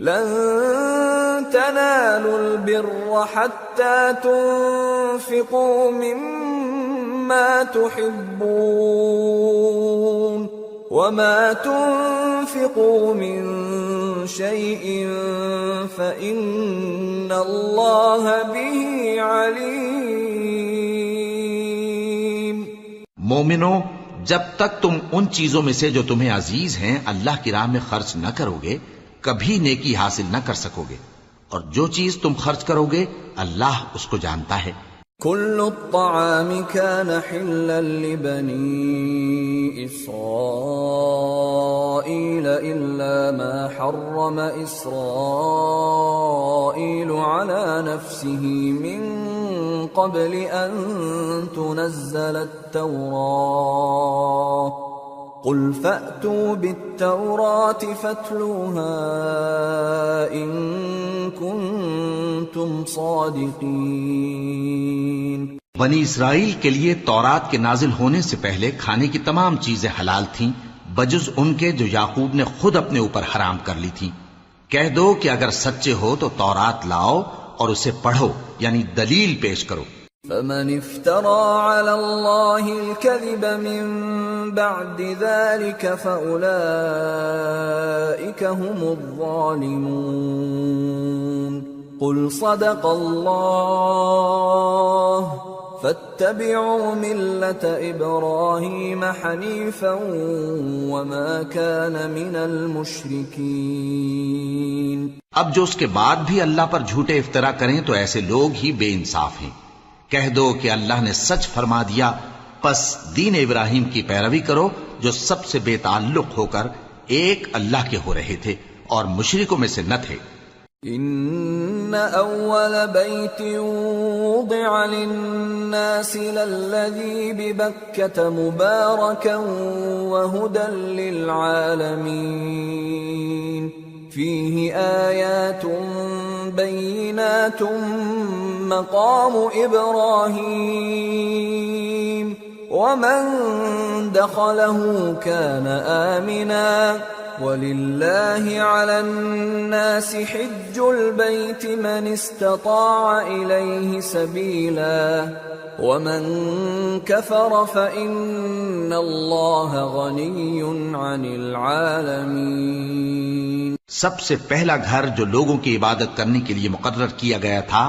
لن تنالوا البر حتى تنفقوا مما تحبون وما تنفقوا من شيء فإن الله به عليم۔ مومنو، جب تک تم ان چیزوں میں سے جو تمہیں عزیز ہیں اللہ کی راہ میں خرچ نہ کرو گے کبھی نیکی حاصل نہ کر سکو گے، اور جو چیز تم خرچ کرو گے اللہ اس کو جانتا ہے۔ كل الطعام كان حلا لبني إسرائيل إلا ما حرم إسرائيل على نفسه من قبل أن تنزل التوراة قل فأتوا بالتوراة فاتلوها إن كنتم صادقين۔ بنی اسرائیل کے لیے تورات کے نازل ہونے سے پہلے کھانے کی تمام چیزیں حلال تھیں بجز ان کے جو یعقوب نے خود اپنے اوپر حرام کر لی تھی۔ کہہ دو کہ اگر سچے ہو تو تورات لاؤ اور اسے پڑھو، یعنی دلیل پیش کرو۔ فمن افترى على الله الكذب من بعد ذلك فأولئك هم الظالمون۔ قل صدق الله فاتبعوا ملة إبراهيم حنيفا وما كان من المشركين۔ اب جو اس کے بعد بھی اللہ پر جھوٹے افطرا کریں تو ایسے لوگ ہی بے انصاف ہیں۔ کہہ دو کہ اللہ نے سچ فرما دیا، پس دین ابراہیم کی پیروی کرو جو سب سے بے تعلق ہو کر ایک اللہ کے ہو رہے تھے اور مشرکوں میں سے نہ تھے۔ ان اول بیت وضع للناس للذی ببکۃ مبارکا وہدی للعالمین فیہ آیات بینات مقام ابراہیم ومن دخلہ کان آمنا وَلِلَّهِ عَلَى النَّاسِ حِجُّ الْبَيْتِ مَنِ اسْتَطَاعَ إِلَيْهِ سَبِيلًا وَمَن كَفَرَ فَإِنَّ اللَّهَ غَنِيٌّ عَنِ الْعَالَمِينَ۔ سب سے پہلا گھر جو لوگوں کی عبادت کرنے کے لیے مقرر کیا گیا تھا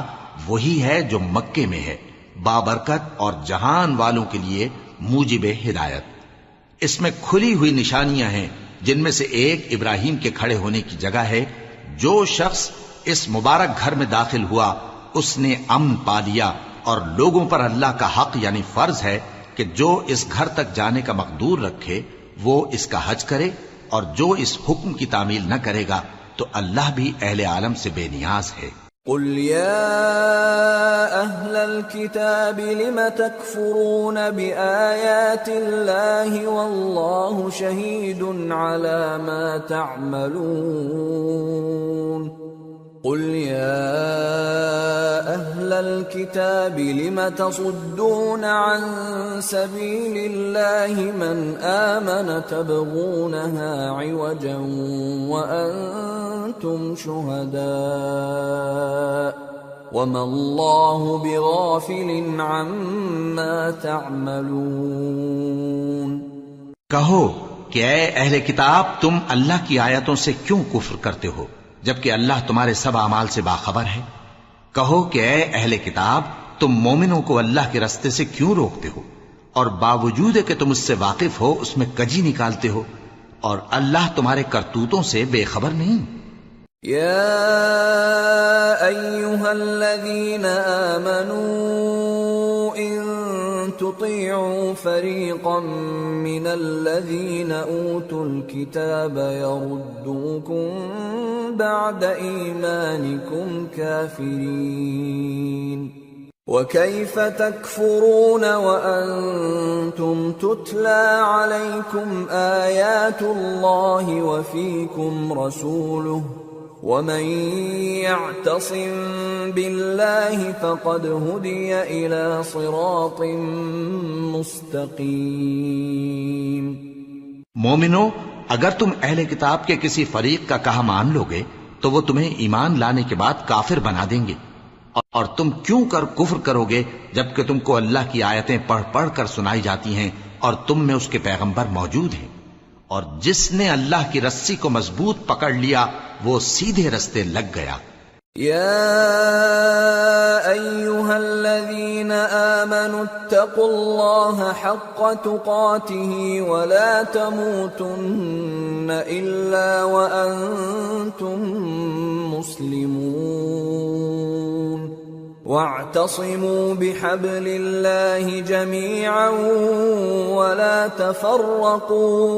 وہی ہے جو مکے میں ہے، بابرکت اور جہان والوں کے لیے موجب ہدایت۔ اس میں کھلی ہوئی نشانیاں ہیں جن میں سے ایک ابراہیم کے کھڑے ہونے کی جگہ ہے۔ جو شخص اس مبارک گھر میں داخل ہوا اس نے امن پا لیا، اور لوگوں پر اللہ کا حق یعنی فرض ہے کہ جو اس گھر تک جانے کا مقدور رکھے وہ اس کا حج کرے، اور جو اس حکم کی تعمیل نہ کرے گا تو اللہ بھی اہل عالم سے بے نیاز ہے۔ قل يا أهل الكتاب لم تكفرون بآيات الله والله شهيد على ما تعملون۔ قل يا أهل الكتاب لم تصدون عن سبيل الله من آمن تبغونها عوجا وأنتم شهداء وما الله بغافل عما تعملون۔ کہو کہ اے اہل کتاب تم اللہ کی آیتوں سے کیوں کفر کرتے ہو جبکہ اللہ تمہارے سب اعمال سے باخبر ہے۔ کہو کہ اے اہل کتاب تم مومنوں کو اللہ کے رستے سے کیوں روکتے ہو، اور باوجود کہ تم اس سے واقف ہو اس میں کجی نکالتے ہو، اور اللہ تمہارے کرتوتوں سے بے خبر نہیں۔ یا ایھا الذین آمنوا ان تطیعوا فریقا من الذین اوتوا الکتاب یردوکم بعد ایمانکم کافرین وَكَيْفَ تَكْفُرُونَ وَأَنْتُمْ تُتْلَى عَلَيْكُمْ آيَاتُ اللَّهِ وَفِيكُمْ رَسُولُهُ وَمَنْ يَعْتَصِمْ بِاللَّهِ فَقَدْ هُدِيَ إِلَى صِرَاطٍ مُسْتَقِيمٍ۔ مومنو، اگر تم اہل کتاب کے کسی فریق کا کہا مان لوگے تو وہ تمہیں ایمان لانے کے بعد کافر بنا دیں گے، اور تم کیوں کر کفر کرو گے جبکہ تم کو اللہ کی آیتیں پڑھ پڑھ کر سنائی جاتی ہیں اور تم میں اس کے پیغمبر موجود ہیں؟ اور جس نے اللہ کی رسی کو مضبوط پکڑ لیا وہ سیدھے رستے لگ گیا۔ يا أيها الذين آمنوا اتقوا الله حق تقاته ولا تموتن إلا وأنتم مسلمون واعتصموا بحبل الله جميعا ولا تفرقوا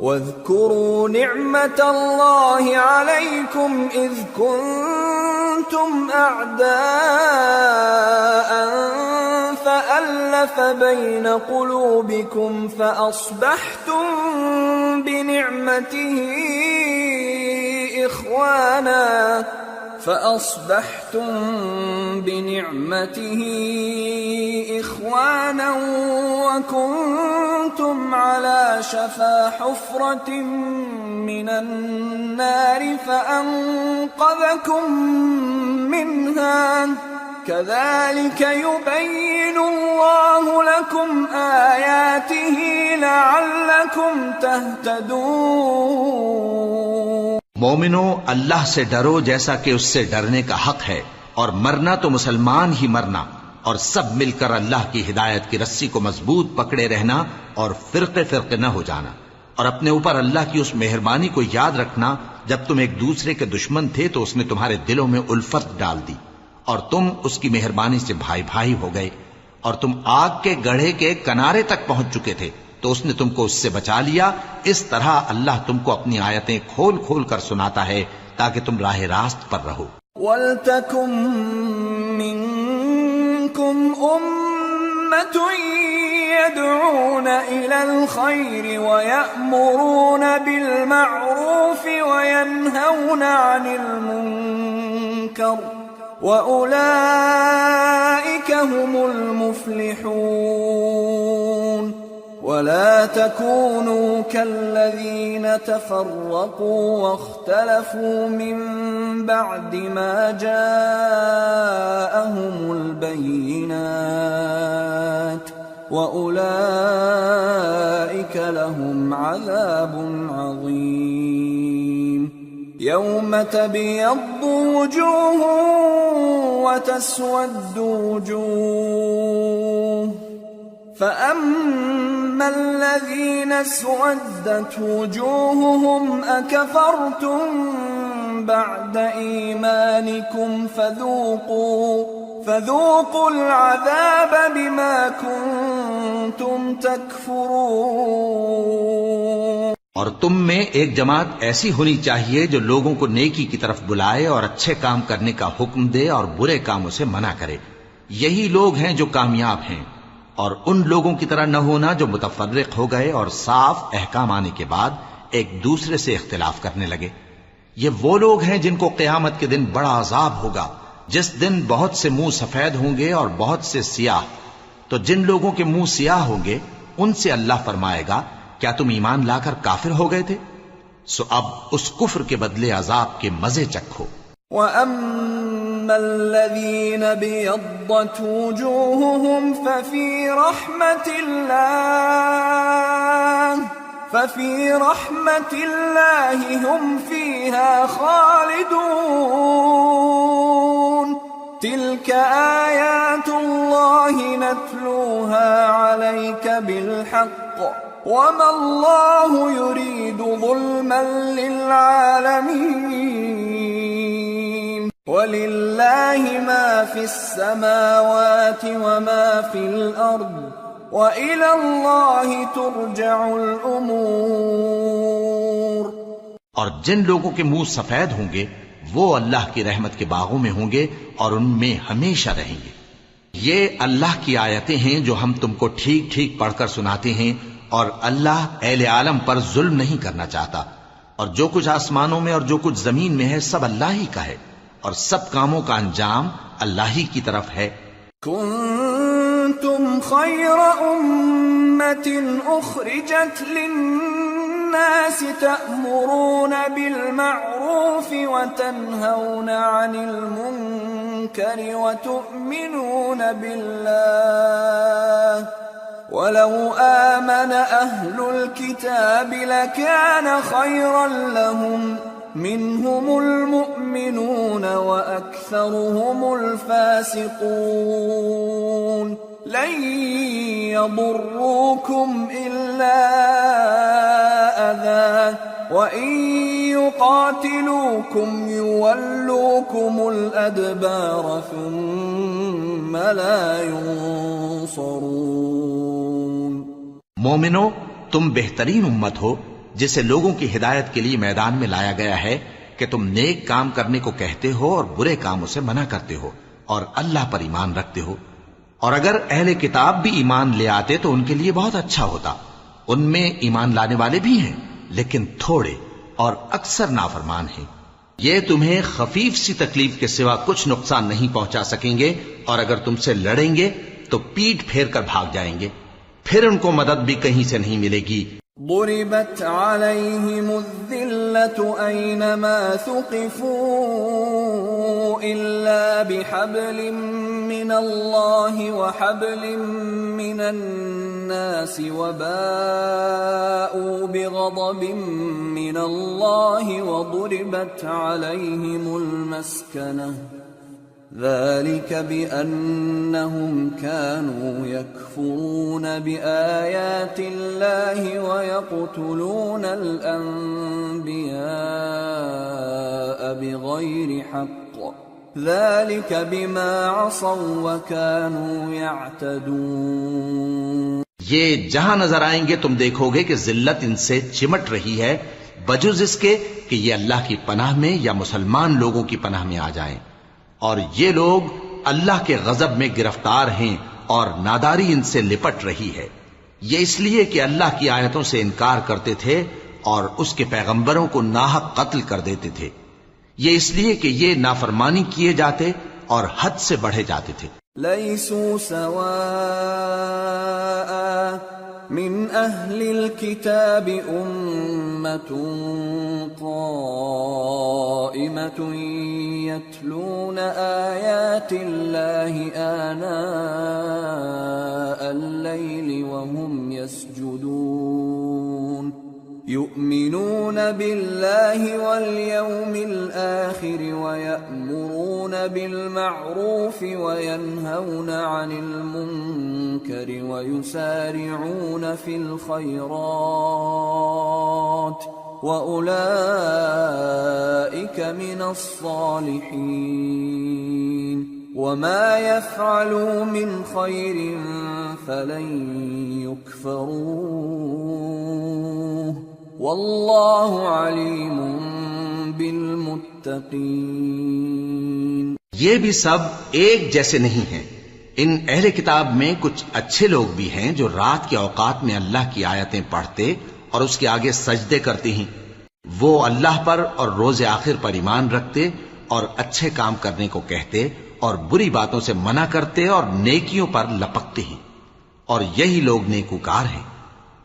واذكروا نعمة الله عليكم إذ كنتم أعداء فألف بين قلوبكم فأصبحتم بنعمته إخوانا وكنتم على شفا حفرة من النار فأنقذكم منها كذلك يبين الله لكم آياته لعلكم تهتدون۔ مومنو، اللہ سے ڈرو جیسا کہ اس سے ڈرنے کا حق ہے، اور مرنا تو مسلمان ہی مرنا، اور سب مل کر اللہ کی ہدایت کی رسی کو مضبوط پکڑے رہنا اور فرقے فرقے نہ ہو جانا، اور اپنے اوپر اللہ کی اس مہربانی کو یاد رکھنا جب تم ایک دوسرے کے دشمن تھے تو اس نے تمہارے دلوں میں الفت ڈال دی اور تم اس کی مہربانی سے بھائی بھائی ہو گئے، اور تم آگ کے گڑھے کے کنارے تک پہنچ چکے تھے تو اس نے تم کو اس سے بچا لیا۔ اس طرح اللہ تم کو اپنی آیتیں کھول کھول کر سناتا ہے تاکہ تم راہ راست پر رہو۔ وَلْتَكُن مِّنكُمْ أُمَّةٌ يَدْعُونَ إِلَى الْخَيْرِ وَيَأْمُرُونَ بِالْمَعْرُوفِ وَيَنْهَوْنَ عَنِ الْمُنكَرِ وَأُولَئِكَ هُمُ الْمُفْلِحُونَ۔ ولا تكونوا كالذين تفرقوا واختلفوا من بعد ما جاءهم البينات وأولئك لهم عذاب عظيم۔ يوم تبيض وجوه وتسود وجوه فأما الذين اسودت وجوههم أكفرتم بعد إيمانكم فذوقوا العذاب بما كنتم تكفرون۔ اور تم میں ایک جماعت ایسی ہونی چاہیے جو لوگوں کو نیکی کی طرف بلائے اور اچھے کام کرنے کا حکم دے اور برے کاموں سے منع کرے، یہی لوگ ہیں جو کامیاب ہیں۔ اور ان لوگوں کی طرح نہ ہونا جو متفرق ہو گئے اور صاف احکام آنے کے بعد ایک دوسرے سے اختلاف کرنے لگے۔ یہ وہ لوگ ہیں جن کو قیامت کے دن بڑا عذاب ہوگا، جس دن بہت سے منہ سفید ہوں گے اور بہت سے سیاہ۔ تو جن لوگوں کے منہ سیاہ ہوں گے ان سے اللہ فرمائے گا، کیا تم ایمان لا کر کافر ہو گئے تھے؟ سو اب اس کفر کے بدلے عذاب کے مزے چکھو۔ وَأَمَّا الَّذِينَ بِيَضَّتْ وُجُوهُهُمْ فَفِي رَحْمَةِ اللَّهِ هُمْ فِيهَا خَالِدُونَ۔ تِلْكَ آيَاتُ اللَّهِ نَتْلُوهَا عَلَيْكَ بِالْحَقِّ وَمَا اللَّهُ يُرِيدُ ظُلْمًا لِّلْعَالَمِينَ۔ وَلِلَّهِ مَا فِي السَّمَاوَاتِ وَمَا فِي الْأَرْضِ وَإِلَى اللَّهِ تُرْجَعُ الْأُمُورُ۔ اور جن لوگوں کے منہ سفید ہوں گے وہ اللہ کی رحمت کے باغوں میں ہوں گے اور ان میں ہمیشہ رہیں گے۔ یہ اللہ کی آیتیں ہیں جو ہم تم کو ٹھیک ٹھیک پڑھ کر سناتے ہیں، اور اللہ اہل عالم پر ظلم نہیں کرنا چاہتا، اور جو کچھ آسمانوں میں اور جو کچھ زمین میں ہے سب اللہ ہی کا ہے، اور سب کاموں کا انجام اللہ ہی کی طرف ہے۔ کنتم خیر امت اخرجت للناس الناس تأمرون بالمعروف وتنهون عن المنكر وتؤمنون بالله ولو آمن أهل الكتاب لكان خيرا لهم منهم المؤمنون وأكثرهم الفاسقون لن يضروكم إلا أذى وإن يقاتلوكم يولوكم الأدبار ثم لا ينصرون. مومنو، تم بہترین امت ہو جسے لوگوں کی ہدایت کے لیے میدان میں لایا گیا ہے کہ تم نیک کام کرنے کو کہتے ہو اور برے کاموں سے منع کرتے ہو اور اللہ پر ایمان رکھتے ہو. اور اگر اہل کتاب بھی ایمان لے آتے تو ان کے لیے بہت اچھا ہوتا. ان میں ایمان لانے والے بھی ہیں لیکن تھوڑے اور اکثر نافرمان ہیں. یہ تمہیں خفیف سی تکلیف کے سوا کچھ نقصان نہیں پہنچا سکیں گے، اور اگر تم سے لڑیں گے تو پیٹ پھیر کر بھاگ جائیں گے، پھر ان کو مدد بھی کہیں سے نہیں ملے گی. ضربت عليهم الذلة أينما ثقفوا إلا بحبل من الله وحبل من الناس وباءوا بغضب من الله وضربت عليهم المسكنة ذلك بأنهم كانوا يكفرون بآيات الله ويقتلون الأنبياء بغير حق ذلك بما عصوا وكانوا يعتدون. یہ جہاں نظر آئیں گے تم دیکھو گے کہ ذلت ان سے چمٹ رہی ہے بجز اس کے کہ یہ اللہ کی پناہ میں یا مسلمان لوگوں کی پناہ میں آ جائیں. اور یہ لوگ اللہ کے غضب میں گرفتار ہیں اور ناداری ان سے لپٹ رہی ہے. یہ اس لیے کہ اللہ کی آیتوں سے انکار کرتے تھے اور اس کے پیغمبروں کو ناحق قتل کر دیتے تھے. یہ اس لیے کہ یہ نافرمانی کیے جاتے اور حد سے بڑھے جاتے تھے. لیسوا سواء من اہل الكتاب امة قائمة يتلون آیات اللہ آناء اللیل وهم يسجدون يؤمنون بالله واليوم الآخر ويأمرون بالمعروف وينهون عن المنكر ويسارعون في الخيرات وأولئك من الصالحين وما يفعلوا من خير فلن يكفروه واللہ علیم بالمتقین. یہ بھی سب ایک جیسے نہیں ہیں. ان اہل کتاب میں کچھ اچھے لوگ بھی ہیں جو رات کے اوقات میں اللہ کی آیتیں پڑھتے اور اس کے آگے سجدے کرتے ہیں. وہ اللہ پر اور روز آخر پر ایمان رکھتے اور اچھے کام کرنے کو کہتے اور بری باتوں سے منع کرتے اور نیکیوں پر لپکتے ہیں، اور یہی لوگ نیکوکار ہیں.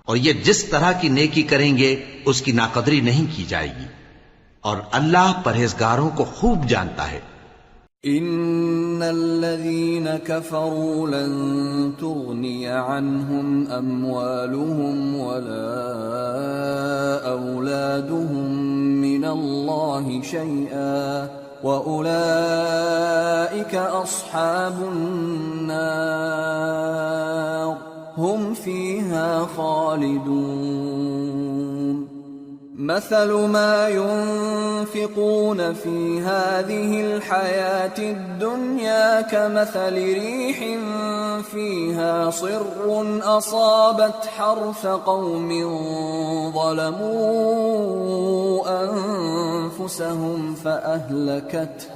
اور یہ جس طرح کی نیکی کریں گے اس کی ناقدری نہیں کی جائے گی، اور اللہ پرہیزگاروں کو خوب جانتا ہے. ان الذين كفروا لن تغني عنهم اموالهم ولا اولادهم من الله شيئا واولئك اصحاب النار هم فيها خالدون. مثل ما ينفقون في هذه الحياة الدنيا كمثل ريح فيها صر أصابت حرث قوم ظلموا أنفسهم فأهلكته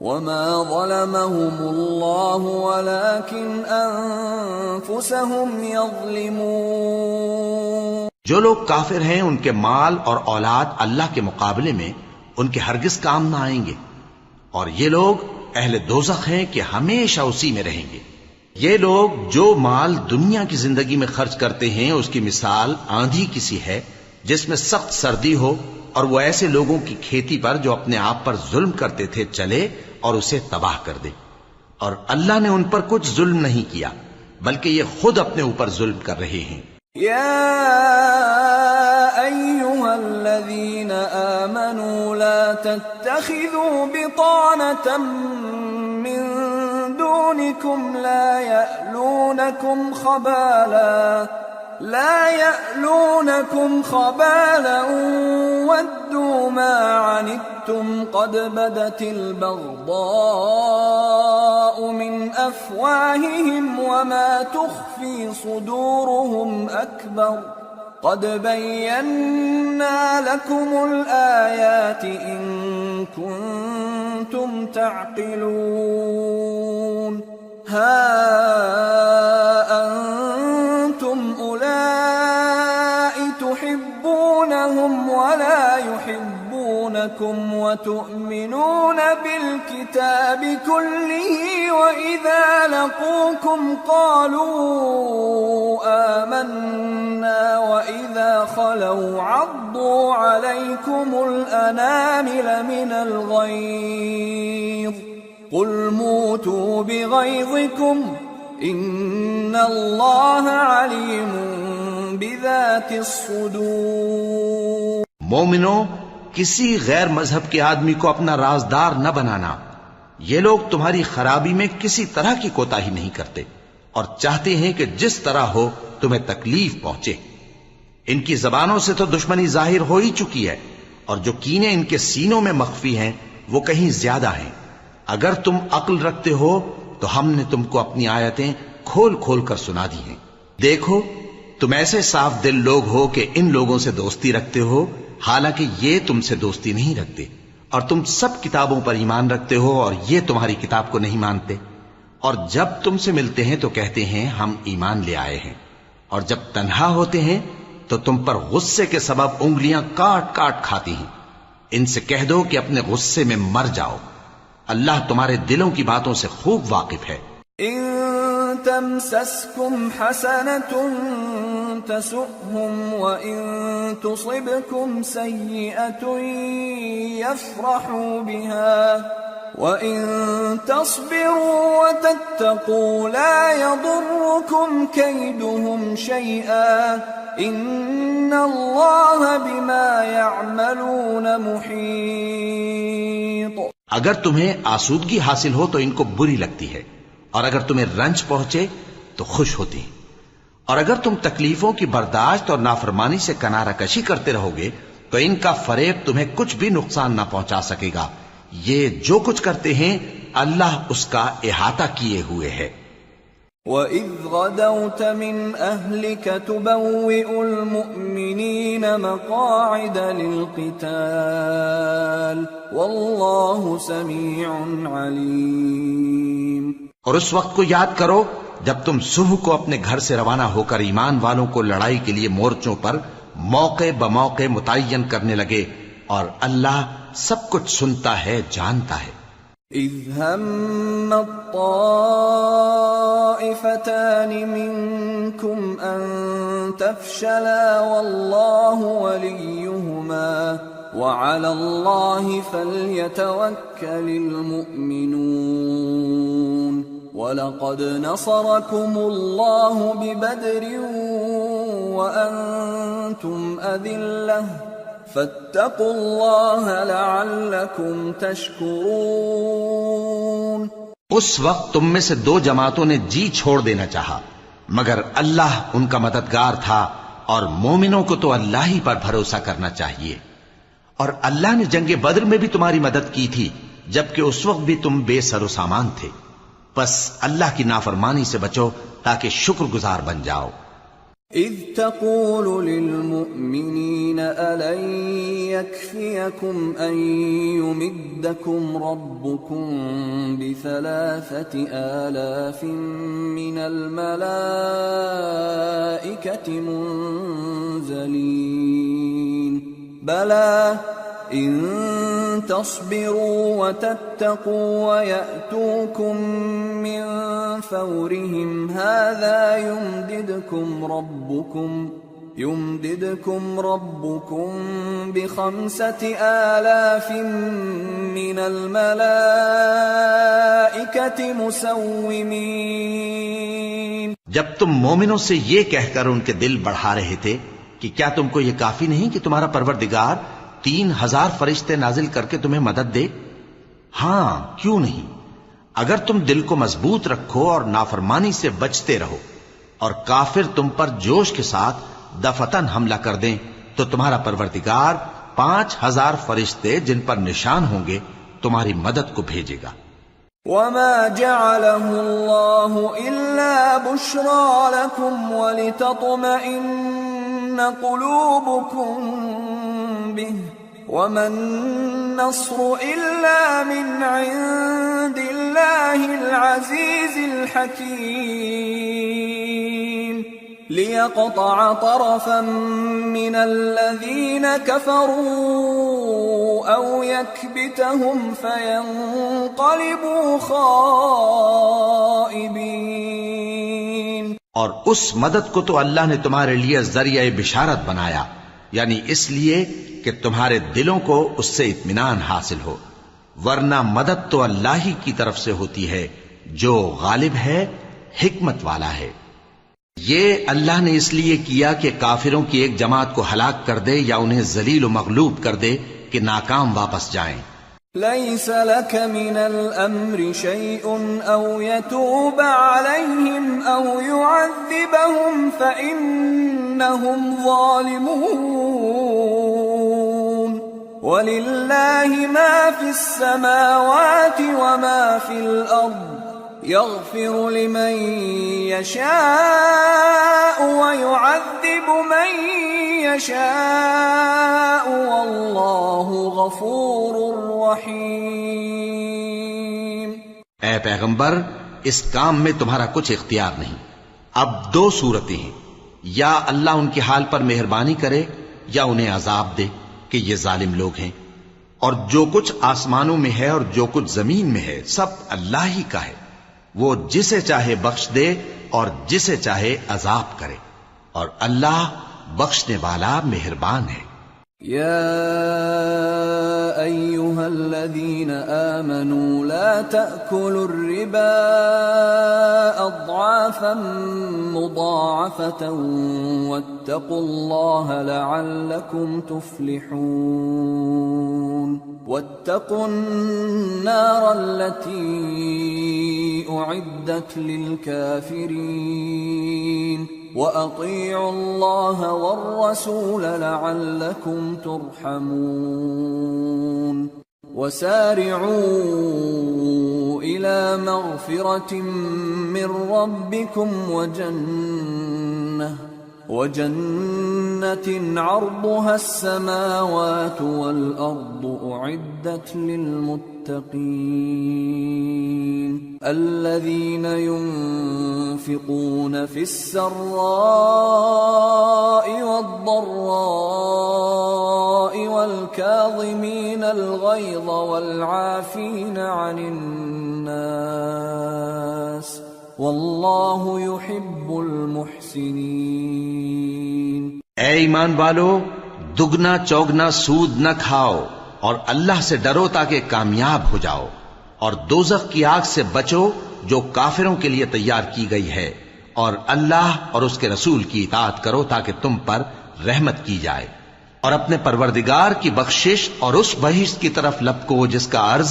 وما ظلمهم الله ولكن أنفسهم يظلمون. جو لوگ کافر ہیں ان کے مال اور اولاد اللہ کے مقابلے میں ان کے ہرگز کام نہ آئیں گے، اور یہ لوگ اہل دوزخ ہیں کہ ہمیشہ اسی میں رہیں گے. یہ لوگ جو مال دنیا کی زندگی میں خرچ کرتے ہیں اس کی مثال آندھی کی سی ہے جس میں سخت سردی ہو، اور وہ ایسے لوگوں کی کھیتی پر جو اپنے آپ پر ظلم کرتے تھے چلے اور اسے تباہ کر دے۔ اور اللہ نے ان پر کچھ ظلم نہیں کیا، بلکہ یہ خود اپنے اوپر ظلم کر رہے ہیں۔ يا أيها الذين آمنوا لا تتخذوا بطانة من دونكم لا يألونكم خبالا ودوا ما عنتم قد بدت البغضاء من أفواههم وما تخفي صدورهم أكبر قد بينا لكم الآيات إن كنتم تعقلون ها أنتم أولئك تحبونهم ولا يحبونكم وتؤمنون بالكتاب كله وإذا لقوكم قالوا آمنا وإذا خلوا عضوا عليكم الأنامل من الغيظ قل موتوا بغيظكم ان اللہ علیم بذات الصدور۔ مومنو، کسی غیر مذہب کے آدمی کو اپنا رازدار نہ بنانا۔ یہ لوگ تمہاری خرابی میں کسی طرح کی کوتاہی نہیں کرتے اور چاہتے ہیں کہ جس طرح ہو تمہیں تکلیف پہنچے۔ ان کی زبانوں سے تو دشمنی ظاہر ہو ہی چکی ہے، اور جو کینے ان کے سینوں میں مخفی ہیں وہ کہیں زیادہ ہیں۔ اگر تم عقل رکھتے ہو تو ہم نے تم کو اپنی آیتیں کھول کھول کر سنا دی ہیں۔ دیکھو، تم ایسے صاف دل لوگ ہو کہ ان لوگوں سے دوستی رکھتے ہو، حالانکہ یہ تم سے دوستی نہیں رکھتے، اور تم سب کتابوں پر ایمان رکھتے ہو اور یہ تمہاری کتاب کو نہیں مانتے، اور جب تم سے ملتے ہیں تو کہتے ہیں ہم ایمان لے آئے ہیں، اور جب تنہا ہوتے ہیں تو تم پر غصے کے سبب انگلیاں کاٹ کاٹ کھاتی ہیں۔ ان سے کہہ دو کہ اپنے غصے میں مر جاؤ، اللہ تمہارے دلوں کی باتوں سے خوب واقف ہے۔ ان تمسسكم حسنة تسؤهم وإن تصبكم سيئة يفرحوا بها وإن تصبروا وتتقوا لا يضركم كيدهم شيئا إن الله بما يعملون محيط۔ اگر تمہیں آسودگی حاصل ہو تو ان کو بری لگتی ہے، اور اگر تمہیں رنج پہنچے تو خوش ہوتی ہیں، اور اگر تم تکلیفوں کی برداشت اور نافرمانی سے کنارہ کشی کرتے رہو گے تو ان کا فریب تمہیں کچھ بھی نقصان نہ پہنچا سکے گا۔ یہ جو کچھ کرتے ہیں اللہ اس کا احاطہ کیے ہوئے ہے۔ وَإِذْ غَدَوْتَ مِنْ أَهْلِكَ تُبَوِّئُ الْمُؤْمِنِينَ مَقَاعِدَ لِلْقِتَالِ وَاللَّهُ سَمِيعٌ عَلِيمٌ۔ اور اس وقت کو یاد کرو جب تم صبح کو اپنے گھر سے روانہ ہو کر ایمان والوں کو لڑائی کے لیے مورچوں پر موقع بموقع متعین کرنے لگے، اور اللہ سب کچھ سنتا ہے، جانتا ہے۔ اذ هم الطائفتان منكم ان تفشلا والله وليهما وعلى الله فليتوكل المؤمنون وَلَقَدْ نَصَرَكُمُ اللَّهُ بِبَدْرٍ وَأَنْتُمْ أَذِلَّةٌ فَاتَّقُوا اللَّهَ لَعَلَّكُمْ تَشْكُرُونَ۔ اس وقت تم میں سے دو جماعتوں نے جی چھوڑ دینا چاہا، مگر اللہ ان کا مددگار تھا، اور مومنوں کو تو اللہ ہی پر بھروسہ کرنا چاہیے۔ اور اللہ نے جنگ بدر میں بھی تمہاری مدد کی تھی، جبکہ اس وقت بھی تم بے سر و سامان تھے۔ بس اللہ کی نافرمانی سے بچو تاکہ شکر گزار بن جاؤ۔ اذ تقول للمؤمنین ألن يكفيكم أن يمدكم ربكم ب3,000 من الملائكة منزلين بلى إن تصبروا وتتقوا ويأتوكم من فورهم هذا يمددكم ربكم يمددكم ربكم ب5,000 من الملائكة مسومين. جب تم مومنوں سے یہ کہہ کر ان کے دل بڑھا رہے تھے کہ کیا تم کو یہ کافی نہیں کہ تمہارا پروردگار 3,000 فرشتے نازل کر کے تمہیں مدد دے؟ ہاں، کیوں نہیں؟ اگر تم دل کو مضبوط رکھو اور نافرمانی سے بچتے رہو اور کافر تم پر جوش کے ساتھ دفتن حملہ کر دیں تو تمہارا پروردگار 5,000 فرشتے جن پر نشان ہوں گے تمہاری مدد کو بھیجے گا. وما جعله الله إلا بشرى لكم ولتطمئن قلوبكم به وما النصر إلا من عند الله العزيز الحكيم ليقطع طرفا من الذين كفروا أو يكبتهم فينقلبوا خائبين. اور اس مدد کو تو اللہ نے تمہارے لیے ذریعہ بشارت بنایا، یعنی اس لیے کہ تمہارے دلوں کو اس سے اطمینان حاصل ہو، ورنہ مدد تو اللہ ہی کی طرف سے ہوتی ہے جو غالب ہے، حکمت والا ہے. یہ اللہ نے اس لیے کیا کہ کافروں کی ایک جماعت کو ہلاک کر دے یا انہیں ذلیل و مغلوب کر دے کہ ناکام واپس جائیں. ليس لك من الأمر شيء أو يتوب عليهم أو يعذبهم فإنهم ظالمون ولله ما في السماوات وما في الأرض يغفر لمن يشاء ويعذب من يشاء والله غفور رحيم. اے پیغمبر، اس کام میں تمہارا کچھ اختیار نہیں. اب 2 صورتیں ہیں، یا اللہ ان کے حال پر مہربانی کرے یا انہیں عذاب دے کہ یہ ظالم لوگ ہیں. اور جو کچھ آسمانوں میں ہے اور جو کچھ زمین میں ہے سب اللہ ہی کا ہے. وہ جسے چاہے بخش دے اور جسے چاہے عذاب کرے، اور اللہ بخشنے والا مہربان ہے. يا أيها الذين آمنوا لا تأكلوا الربا أضعافا مضاعفة واتقوا الله لعلكم تفلحون. واتقوا النار التي أعدت للكافرين وأطيعوا الله والرسول لعلكم ترحمون. وسارعوا إلى مغفرة من ربكم وجنة عرضها السماوات والأرض أعدت للمتقين الذين ينفقون في السراء والضراء والكاظمين الغيظ والعافين عن الناس واللہ یحب المحسنین. اے ایمان والو، دگنا چوگنا سود نہ کھاؤ اور اللہ سے ڈرو تاکہ کامیاب ہو جاؤ، اور دوزخ کی آگ سے بچو جو کافروں کے لیے تیار کی گئی ہے، اور اللہ اور اس کے رسول کی اطاعت کرو تاکہ تم پر رحمت کی جائے، اور اپنے پروردگار کی بخشش اور اس بہشت کی طرف لپکو جس کا عرض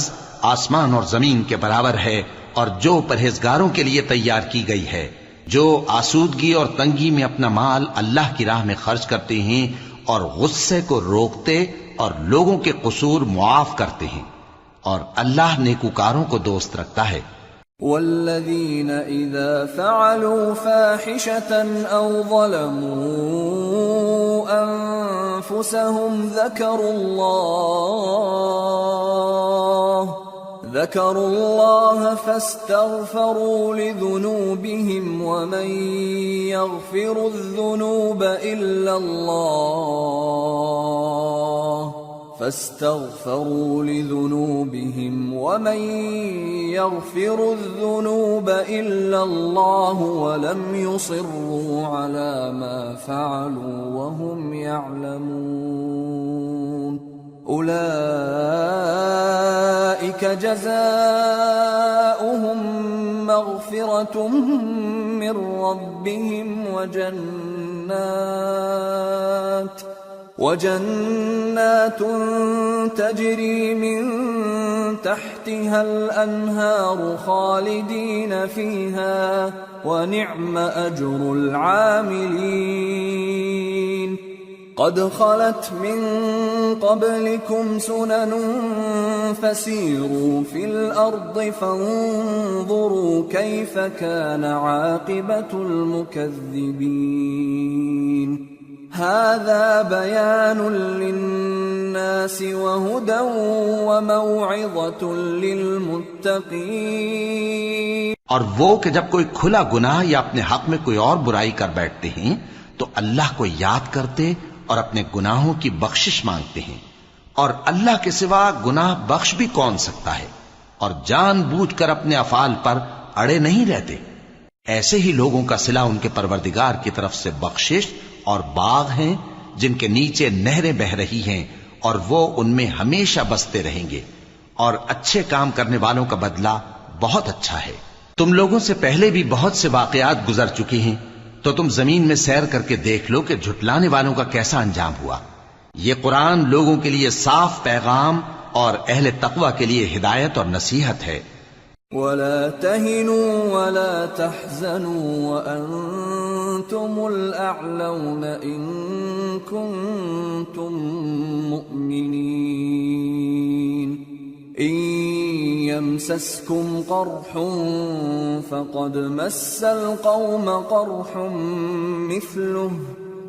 آسمان اور زمین کے برابر ہے، اور جو پرہیزگاروں کے لیے تیار کی گئی ہے، جو آسودگی اور تنگی میں اپنا مال اللہ کی راہ میں خرچ کرتے ہیں اور غصے کو روکتے اور لوگوں کے قصور معاف کرتے ہیں، اور اللہ نیکوکاروں کو دوست رکھتا ہے. والذین اذا فعلوا فاحشة او ظلموا انفسهم ذكروا الله فاستغفروا لذنوبهم ومن يغفر الذنوب إلا الله فاستغفروا لذنوبهم ومن يغفر الذنوب إلا الله ولم يصروا على ما فعلوا وهم يعلمون أولئك جزاؤهم مغفرة من ربهم وجنات تجري من تحتها الأنهار خالدين فيها ونعم أجر العاملين قد خلت من قبلكم سنن فسيروا في الأرض فانظروا كيف كان عاقبة المكذبين هذا بيان للناس وهدى وموعظة للمتقين. اور وہ کہ جب کوئی کھلا گناہ یا اپنے حق میں کوئی اور برائی کر بیٹھتے ہیں تو اللہ کو یاد کرتے اور اپنے گناہوں کی بخشش مانگتے ہیں، اور اللہ کے سوا گناہ بخش بھی کون سکتا ہے، اور جان بوجھ کر اپنے افعال پر اڑے نہیں رہتے. ایسے ہی لوگوں کا صلہ ان کے پروردگار کی طرف سے بخشش اور باغ ہیں جن کے نیچے نہریں بہ رہی ہیں اور وہ ان میں ہمیشہ بستے رہیں گے، اور اچھے کام کرنے والوں کا بدلہ بہت اچھا ہے. تم لوگوں سے پہلے بھی بہت سے واقعات گزر چکے ہیں، تو تم زمین میں سیر کر کے دیکھ لو کہ جھٹلانے والوں کا کیسا انجام ہوا. یہ قرآن لوگوں کے لیے صاف پیغام اور اہل تقوی کے لیے ہدایت اور نصیحت ہے. ولا تهنوا ولا تحزنوا وأنتم الأعلون إن كنتم مؤمنين إن يمسسكم قرح فقد مس القوم قرح مثله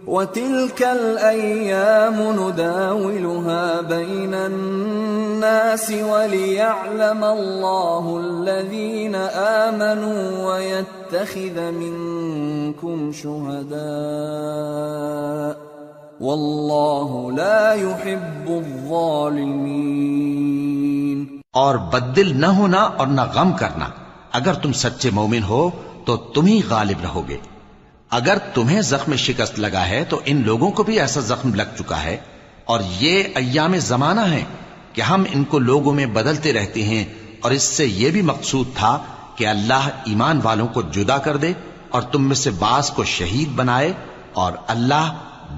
وتلك الأيام نداولها بين الناس وليعلم الله الذين آمنوا ويتخذ منكم شهداء والله لا يحب الظالمين. اور بدل نہ ہونا اور نہ غم کرنا، اگر تم سچے مومن ہو تو تم ہی غالب رہو گے. اگر تمہیں زخم شکست لگا ہے تو ان لوگوں کو بھی ایسا زخم لگ چکا ہے، اور یہ ایام زمانہ ہیں کہ ہم ان کو لوگوں میں بدلتے رہتے ہیں، اور اس سے یہ بھی مقصود تھا کہ اللہ ایمان والوں کو جدا کر دے اور تم میں سے بعض کو شہید بنائے، اور اللہ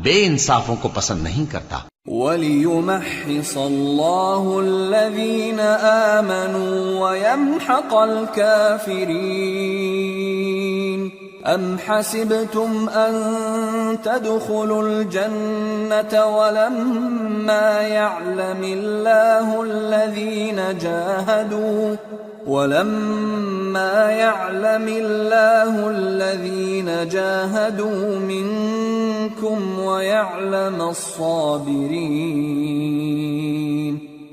بے انصافوں کو پسند نہیں کرتا. وَلِيُمَحِّصَ اللَّهُ الَّذِينَ آمَنُوا وَيَمْحَقَ الْكَافِرِينَ. أَمْ حَسِبْتُمْ أَن تَدْخُلُوا الْجَنَّةَ وَلَمَّا يَعْلَمِ اللَّهُ الَّذِينَ جَاهَدُوا مِنكُمْ وَيَعْلَمَ الصَّابِرِينَ.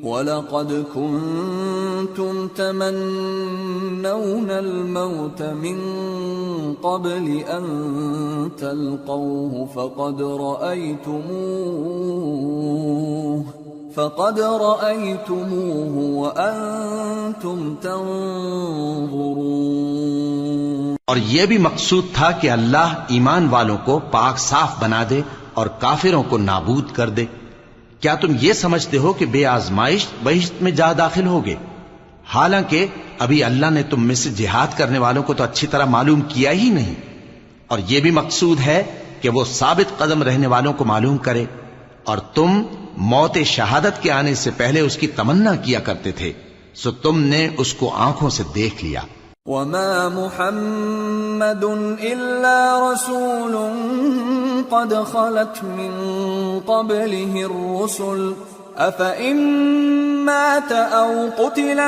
وَلَقَدْ كُنْتُمْ تَمَنَّوْنَ الْمَوْتَ مِنْ قَبْلِ أَنْ تَلْقَوْهُ فَقَدْ رَأَيْتُمُوهُ وَأَنْتُمْ تَنْظُرُونَ. اور یہ بھی مقصود تھا کہ اللہ ایمان والوں کو پاک صاف بنا دے اور کافروں کو نابود کر دے. کیا تم یہ سمجھتے ہو کہ بے آزمائش بہشت میں جا داخل ہوگے؟ حالانکہ ابھی اللہ نے تم میں سے جہاد کرنے والوں کو تو اچھی طرح معلوم کیا ہی نہیں. اور یہ بھی مقصود ہے کہ وہ ثابت قدم رہنے والوں کو معلوم کرے، اور تم موت شہادت کے آنے سے پہلے اس کی تمنا کیا کرتے تھے، سو تم نے اس کو آنکھوں سے دیکھ لیا. وَمَا مُحَمَّدٌ إِلَّا رَسُولٌ قَدْ خَلَتْ مِن قَبْلِهِ الرُّسُلُ أَفَإِن مَّاتَ أَوْ قُتِلَ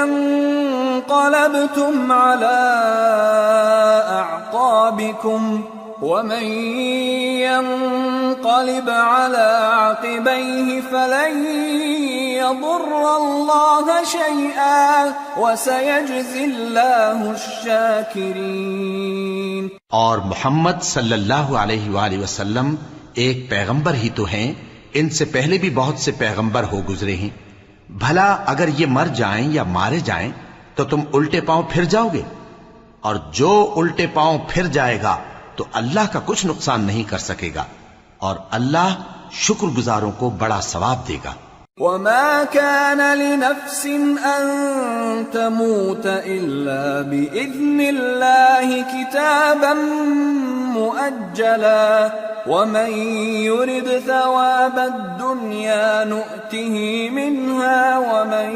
انقَلَبْتُمْ عَلَىٰ أَعْقَابِكُمْ وَمَن يَنقَلِبْ عَلَىٰ عَقِبَيْهِ فَلَن يَضُرَّ اللَّهَ شَيْئًا وَسَيَجْزِي اللَّهُ الشَّاكِرِينَ. اور محمد صلی اللہ علیہ وآلہ وسلم ایک پیغمبر ہی تو ہیں ان سے پہلے بھی بہت سے پیغمبر ہو گزرے ہیں، بھلا اگر یہ مر جائیں یا مارے جائیں تو تم الٹے پاؤں پھر جاؤ گے؟ اور جو الٹے پاؤں پھر جائے گا تو اللہ کا کچھ نقصان نہیں کر سکے گا، اور اللہ شکر گزاروں کو بڑا ثواب دے گا۔ وما كان لنفس أن تموت إلا بإذن الله كتابا مؤجلا ومن يرد ثواب الدنيا نؤته منها ومن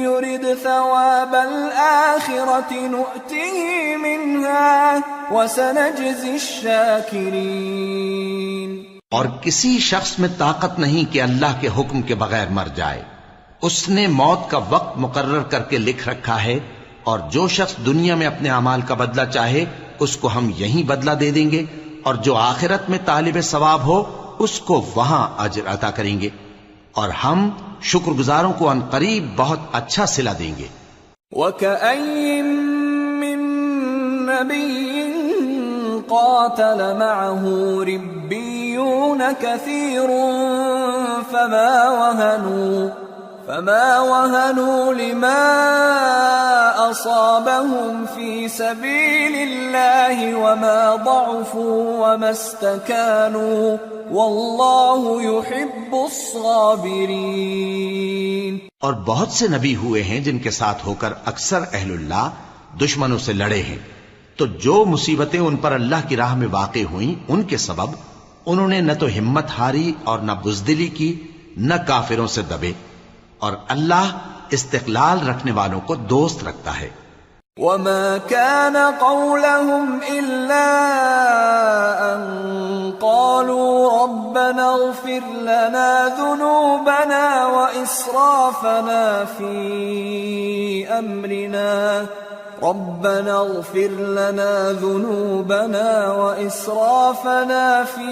يرد ثواب الآخرة نؤته منها وسنجزي الشاكرين۔ اور کسی شخص میں طاقت نہیں کہ اللہ کے حکم کے بغیر مر جائے، اس نے موت کا وقت مقرر کر کے لکھ رکھا ہے، اور جو شخص دنیا میں اپنے اعمال کا بدلہ چاہے اس کو ہم یہیں بدلہ دے دیں گے، اور جو آخرت میں طالب ثواب ہو اس کو وہاں اجر عطا کریں گے، اور ہم شکر گزاروں کو عنقریب بہت اچھا صلہ دیں گے۔ وَكَأَيٍّ مِّن نَّبِيٍّ قاتل معه ربيون كثير فما وهنوا لما أصابهم في سبيل الله وما ضعفوا وما استكانوا والله يحب الصابرين۔ اور بہت سے نبی ہوئے ہیں جن کے ساتھ ہو کر اکثر اہل اللہ دشمنوں سے لڑے ہیں، تو جو مصیبتیں ان پر اللہ کی راہ میں واقع ہوئیں ان کے سبب انہوں نے نہ تو ہمت ہاری اور نہ بزدلی کی، نہ کافروں سے دبے، اور اللہ استقلال رکھنے والوں کو دوست رکھتا ہے۔ وما كان قولهم إلا أن قالوا ربنا اغفر لنا ذنوبنا وإسرافنا في أمرنا ربنا اغفر لنا ذنوبنا وإسرافنا في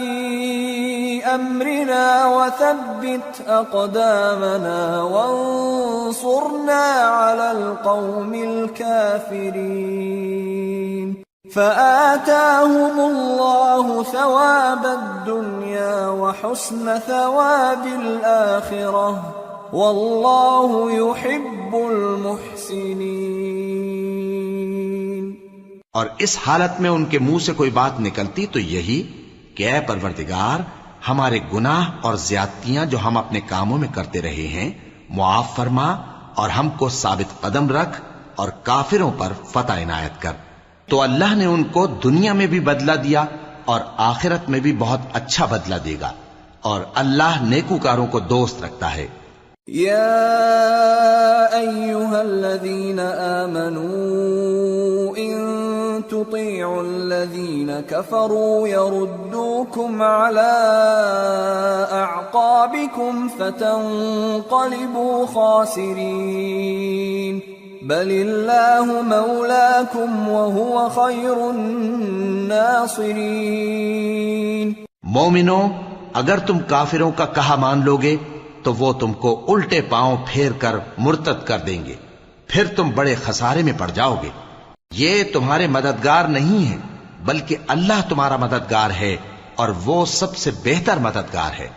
أمرنا وثبت أقدامنا وانصرنا على القوم الكافرين فآتاهم الله ثواب الدنيا وحسن ثواب الآخرة والله يحب المحسنين۔ اور اس حالت میں ان کے منہ سے کوئی بات نکلتی تو یہی کہ اے پروردگار، ہمارے گناہ اور زیادتیاں جو ہم اپنے کاموں میں کرتے رہے ہیں معاف فرما، اور ہم کو ثابت قدم رکھ اور کافروں پر فتح عنایت کر۔ تو اللہ نے ان کو دنیا میں بھی بدلہ دیا اور آخرت میں بھی بہت اچھا بدلہ دے گا، اور اللہ نیکوکاروں کو دوست رکھتا ہے۔ يا أيها الذين آمنوا إن تطيعوا الذين كفروا يردوكم على أعقابكم فتنقلبوا خاسرين بل الله مولاكم وهو خير الناصرين۔ مومنو، اگر تم کافروں کا کہا مان لوگے تو وہ تم کو الٹے پاؤں پھیر کر مرتد کر دیں گے، پھر تم بڑے خسارے میں پڑ جاؤ گے۔ یہ تمہارے مددگار نہیں ہے بلکہ اللہ تمہارا مددگار ہے، اور وہ سب سے بہتر مددگار ہے۔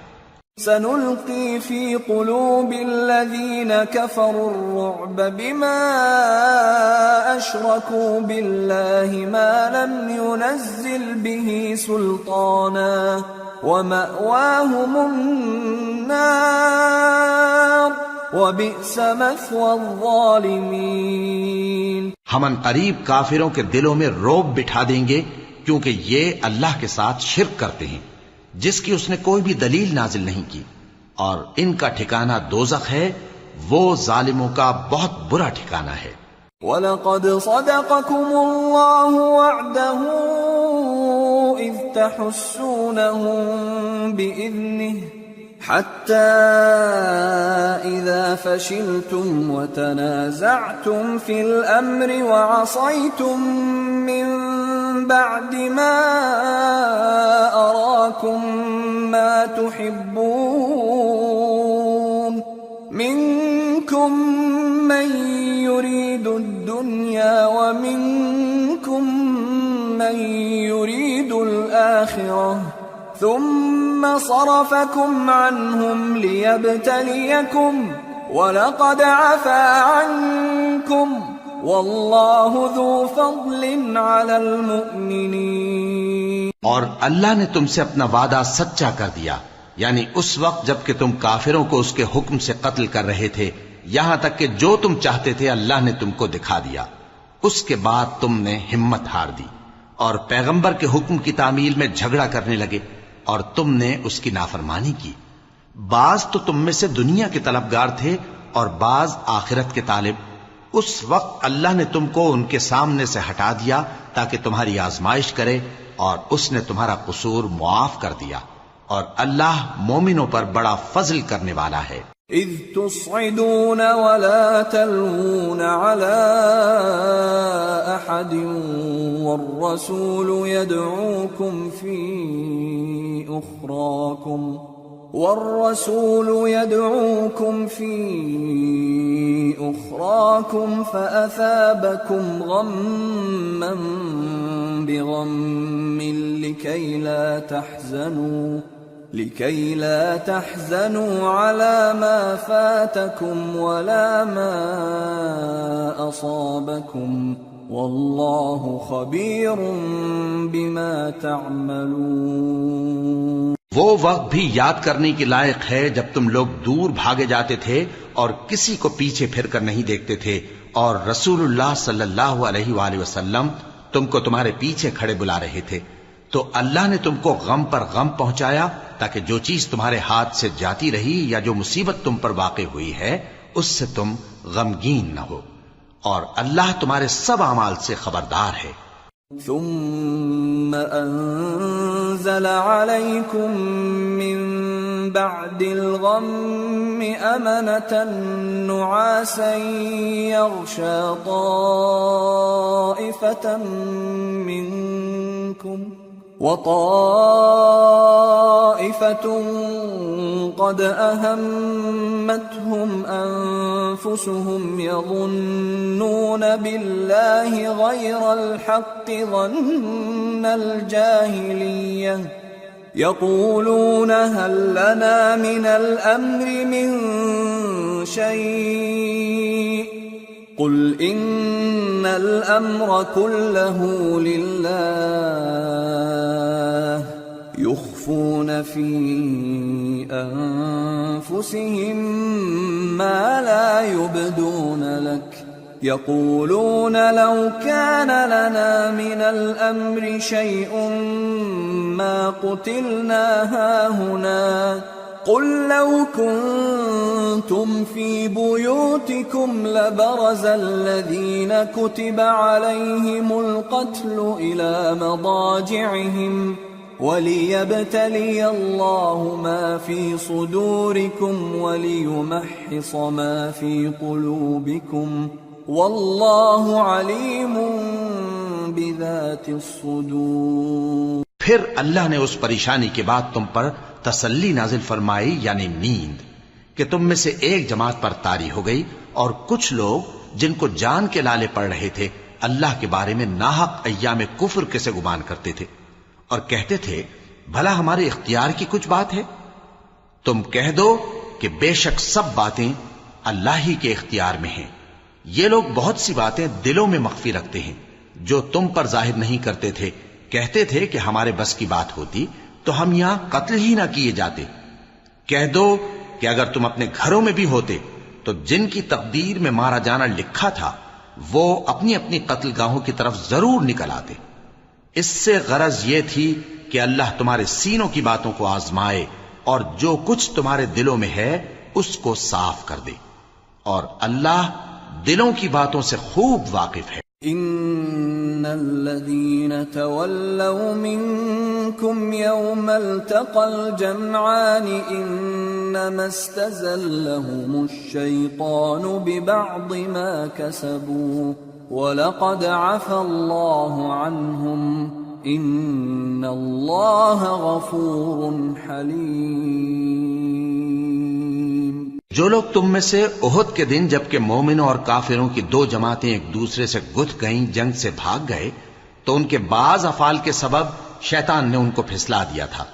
سنلقي في قلوب الذين كفروا الرعب بما أشركوا بالله ما لم ينزل به سلطانا ومأواهم النار وبئس مثوى الظالمين۔ ہم ان قریب کافروں کے دلوں میں رعب بٹھا دیں گے، کیونکہ یہ اللہ کے ساتھ شرک کرتے ہیں جس کی اس نے کوئی بھی دلیل نازل نہیں کی، اور ان کا ٹھکانہ دوزخ ہے، وہ ظالموں کا بہت برا ٹھکانہ ہے۔ وَلَقَدْ صَدَقَكُمُ اللَّهُ وَعْدَهُ إِذْ تَحُسُّونَهُم بِإِذْنِهِ حَتَّى إِذَا فَشِلْتُمْ وَتَنَازَعْتُمْ فِي الْأَمْرِ وَعَصَيْتُمْ مِنْ بعد ما أراكم ما تحبون منكم من يريد الدنيا ومنكم من يريد الآخرة ثم صرفكم عنهم ليبتليكم وَلَقَدْ عَفَا عَنْكُمْ وَاللَّهُ ذُو فَضْلٍ عَلَى الْمُؤْمِنِينَ۔ اور اللہ نے تم سے اپنا وعدہ سچا کر دیا، یعنی اس وقت جب کہ تم کافروں کو اس کے حکم سے قتل کر رہے تھے، یہاں تک کہ جو تم چاہتے تھے اللہ نے تم کو دکھا دیا۔ اس کے بعد تم نے ہمت ہار دی اور پیغمبر کے حکم کی تعمیل میں جھگڑا کرنے لگے اور تم نے اس کی نافرمانی کی۔ بعض تو تم میں سے دنیا کے طلبگار تھے اور بعض آخرت کے طالب۔ اس وقت اللہ نے تم کو ان کے سامنے سے ہٹا دیا تاکہ تمہاری آزمائش کرے، اور اس نے تمہارا قصور معاف کر دیا، اور اللہ مومنوں پر بڑا فضل کرنے والا ہے۔ اذ تصعدون ولا تلوون على احد والرسول يدعوكم في أخراكم فأثابكم غما بغم لكي لا تحزنوا على ما فاتكم ولا ما أصابكم والله خبير بما تعملون۔ وہ وقت بھی یاد کرنے کے لائق ہے جب تم لوگ دور بھاگے جاتے تھے اور کسی کو پیچھے پھر کر نہیں دیکھتے تھے، اور رسول اللہ صلی اللہ علیہ وآلہ وسلم تم کو تمہارے پیچھے کھڑے بلا رہے تھے، تو اللہ نے تم کو غم پر غم پہنچایا تاکہ جو چیز تمہارے ہاتھ سے جاتی رہی یا جو مصیبت تم پر واقع ہوئی ہے اس سے تم غمگین نہ ہو، اور اللہ تمہارے سب اعمال سے خبردار ہے۔ ثم أنزل عليكم من بعد الغم أمنة نعاسا يغشى طائفة منكم وطائفة قد أهمتهم أنفسهم يظنون بالله غير الحق ظن الجاهلية يقولون هل لنا من الأمر من شيء قل إن الأمر كله لله يخفون في أنفسهم ما لا يبدون لك يقولون لو كان لنا من الأمر شيء ما قتلنا هاهنا قل لو كنتم في بيوتكم لبرز الذين كتب عليهم القتل إلى مضاجعهم وليبتلي الله ما في صدوركم وليمحص ما في قلوبكم والله عليم بذات الصدور۔ پھر اللہ نے اس پریشانی کے بعد تم پر تسلی نازل فرمائی، یعنی نیند، کہ تم میں سے ایک جماعت پر طاری ہو گئی، اور کچھ لوگ جن کو جان کے لالے پڑ رہے تھے اللہ کے بارے میں ناحق ایام کفر کے سے گمان کرتے تھے اور کہتے تھے بھلا ہمارے اختیار کی کچھ بات ہے؟ تم کہہ دو کہ بے شک سب باتیں اللہ ہی کے اختیار میں ہیں۔ یہ لوگ بہت سی باتیں دلوں میں مخفی رکھتے ہیں جو تم پر ظاہر نہیں کرتے تھے۔ کہتے تھے کہ ہمارے بس کی بات ہوتی تو ہم یہاں قتل ہی نہ کیے جاتے۔ کہہ دو کہ اگر تم اپنے گھروں میں بھی ہوتے تو جن کی تقدیر میں مارا جانا لکھا تھا وہ اپنی اپنی قتل گاہوں کی طرف ضرور نکل آتے۔ اس سے غرض یہ تھی کہ اللہ تمہارے سینوں کی باتوں کو آزمائے اور جو کچھ تمہارے دلوں میں ہے اس کو صاف کر دے، اور اللہ دلوں کی باتوں سے خوب واقف ہے۔ ان الذين تولوا منكم يوم التقى الجمعان انما استزلهم الشيطان ببعض ما كسبوا ولقد عفا الله عنهم ان الله غفور حليم۔ جو لوگ تم میں سے احد کے دن جبکہ مومنوں اور کافروں کی دو جماعتیں ایک دوسرے سے گتھ گئیں جنگ سے بھاگ گئے تو ان کے بعض افعال کے سبب شیطان نے ان کو پھسلا دیا تھا،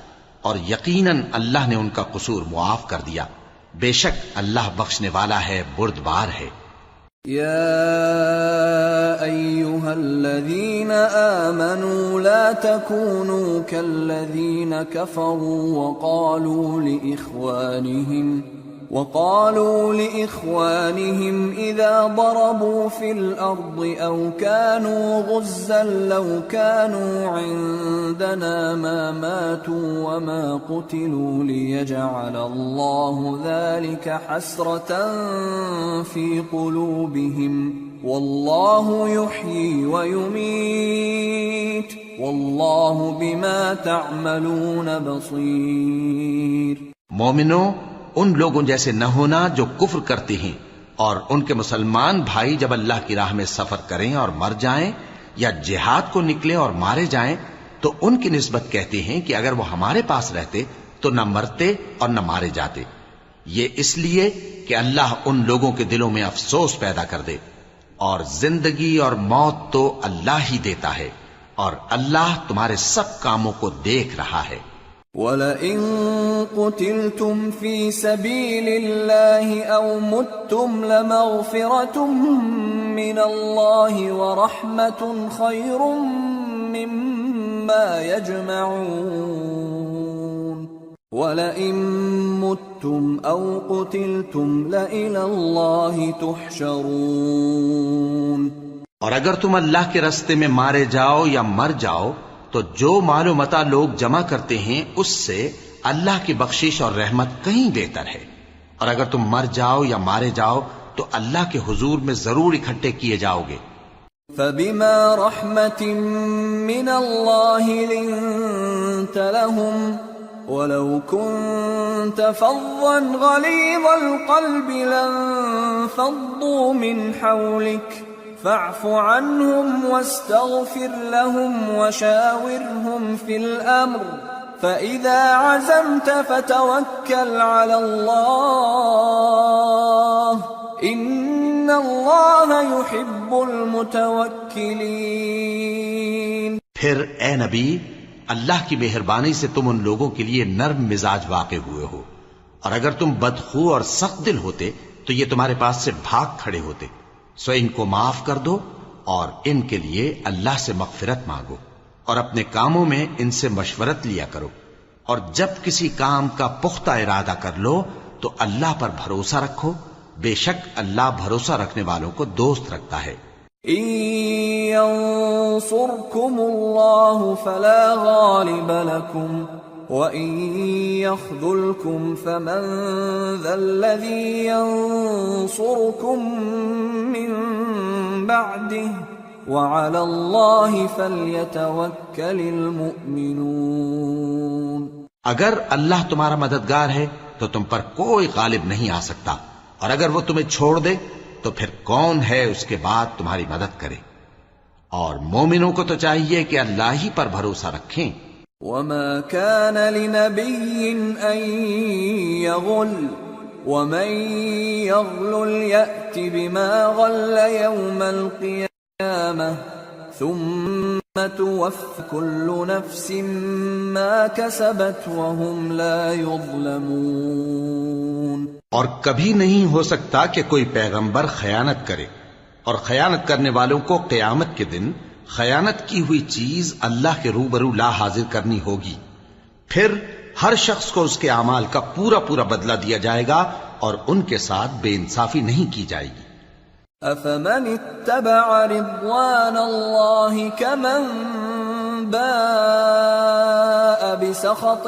اور یقیناً اللہ نے ان کا قصور معاف کر دیا. بے شک اللہ بخشنے والا ہے، بردبار ہے. يا أيها الذين آمنوا لا تكونوا كالذين كفروا وقالوا لإخوانهم إذا ضربوا في الأرض أو كانوا غزا لو كانوا عندنا ما ماتوا وما قتلوا ليجعل الله ذلك حسرة في قلوبهم والله يحيي ويميت والله بما تعملون بصير. مومنو، ان لوگوں جیسے نہ ہونا جو کفر کرتے ہیں اور ان کے مسلمان بھائی جب اللہ کی راہ میں سفر کریں اور مر جائیں یا جہاد کو نکلے اور مارے جائیں تو ان کی نسبت کہتے ہیں کہ اگر وہ ہمارے پاس رہتے تو نہ مرتے اور نہ مارے جاتے. یہ اس لیے کہ اللہ ان لوگوں کے دلوں میں افسوس پیدا کر دے. اور زندگی اور موت تو اللہ ہی دیتا ہے اور اللہ تمہارے سب کاموں کو دیکھ رہا ہے. وَلَئِن قُتِلْتُمْ فِي سَبِيلِ اللَّهِ أَوْ مُتُّمْ لَمَغْفِرَةٌ مِّنَ اللَّهِ وَرَحْمَةٌ خَيْرٌ مِّمَّا يَجْمَعُونَ. وَلَئِن مُتُّمْ أَوْ قُتِلْتُمْ لَإِلَى اللَّهِ تُحْشَرُونَ. اور اگر تم اللہ کے راستے میں مارے جاؤ یا مر جاؤ تو جو مال و متاع لوگ جمع کرتے ہیں اس سے اللہ کی بخشش اور رحمت کہیں بہتر ہے. اور اگر تم مر جاؤ یا مارے جاؤ تو اللہ کے حضور میں ضرور اکٹھے کیے جاؤ گے. فَبِمَا رَحْمَةٍ مِّنَ اللَّهِ لِنتَ لَهُمْ وَلَوْ كُنتَ فَظًّا غَلِيظَ الْقَلْبِ لَانفَضُّوا مِنْ حَوْلِكَ فاعف عنهم واستغفر لهم وشاورهم في الأمر فإذا عزمت فتوكل على الله إن الله يحب المتوكلين. پھر اے نبی، اللہ کی مہربانی سے تم ان لوگوں کے لیے نرم مزاج واقع ہوئے ہو، اور اگر تم بدخو اور سخت دل ہوتے تو یہ تمہارے پاس سے بھاگ کھڑے ہوتے. سو ان کو معاف کر دو اور ان کے لیے اللہ سے مغفرت مانگو اور اپنے کاموں میں ان سے مشورت لیا کرو. اور جب کسی کام کا پختہ ارادہ کر لو تو اللہ پر بھروسہ رکھو، بے شک اللہ بھروسہ رکھنے والوں کو دوست رکھتا ہے. إن ينصركم الله فلا غالب لكم وَإِن يَخْذُلْكُمْ فَمَنْ ذَا الَّذِي يَنصُرُكُمْ مِنْ بَعْدِهِ وَعَلَى اللَّهِ فَلْيَتَوَكَّلِ الْمُؤْمِنُونَ. اگر اللہ تمہارا مددگار ہے تو تم پر کوئی غالب نہیں آ سکتا، اور اگر وہ تمہیں چھوڑ دے تو پھر کون ہے اس کے بعد تمہاری مدد کرے. اور مومنوں کو تو چاہیے کہ اللہ ہی پر بھروسہ رکھیں. وَمَا كَانَ لِنَبِيٍّ أَن يَغُلَّ وَمَن يَغْلُلْ يَأْتِ بِمَا غَلَّ يَوْمَ الْقِيَامَةِ ثُمَّ تُوَفَّى كُلُّ نَفْسٍ مَا كَسَبَتْ وَهُمْ لَا يُظْلَمُونَ. اور کبھی نہیں ہو سکتا کہ کوئی پیغمبر خیانت کرے، اور خیانت کرنے والوں کو قیامت کے دن خیانت کی ہوئی چیز اللہ کے روبرو لا حاضر کرنی ہوگی. پھر ہر شخص کو اس کے اعمال کا پورا پورا بدلہ دیا جائے گا اور ان کے ساتھ بے انصافی نہیں کی جائے گی. أَفَمَنِ اتَّبَعَ رِضْوَانَ اللَّهِ كَمَنْ بَاءَ بِسَخَطٍ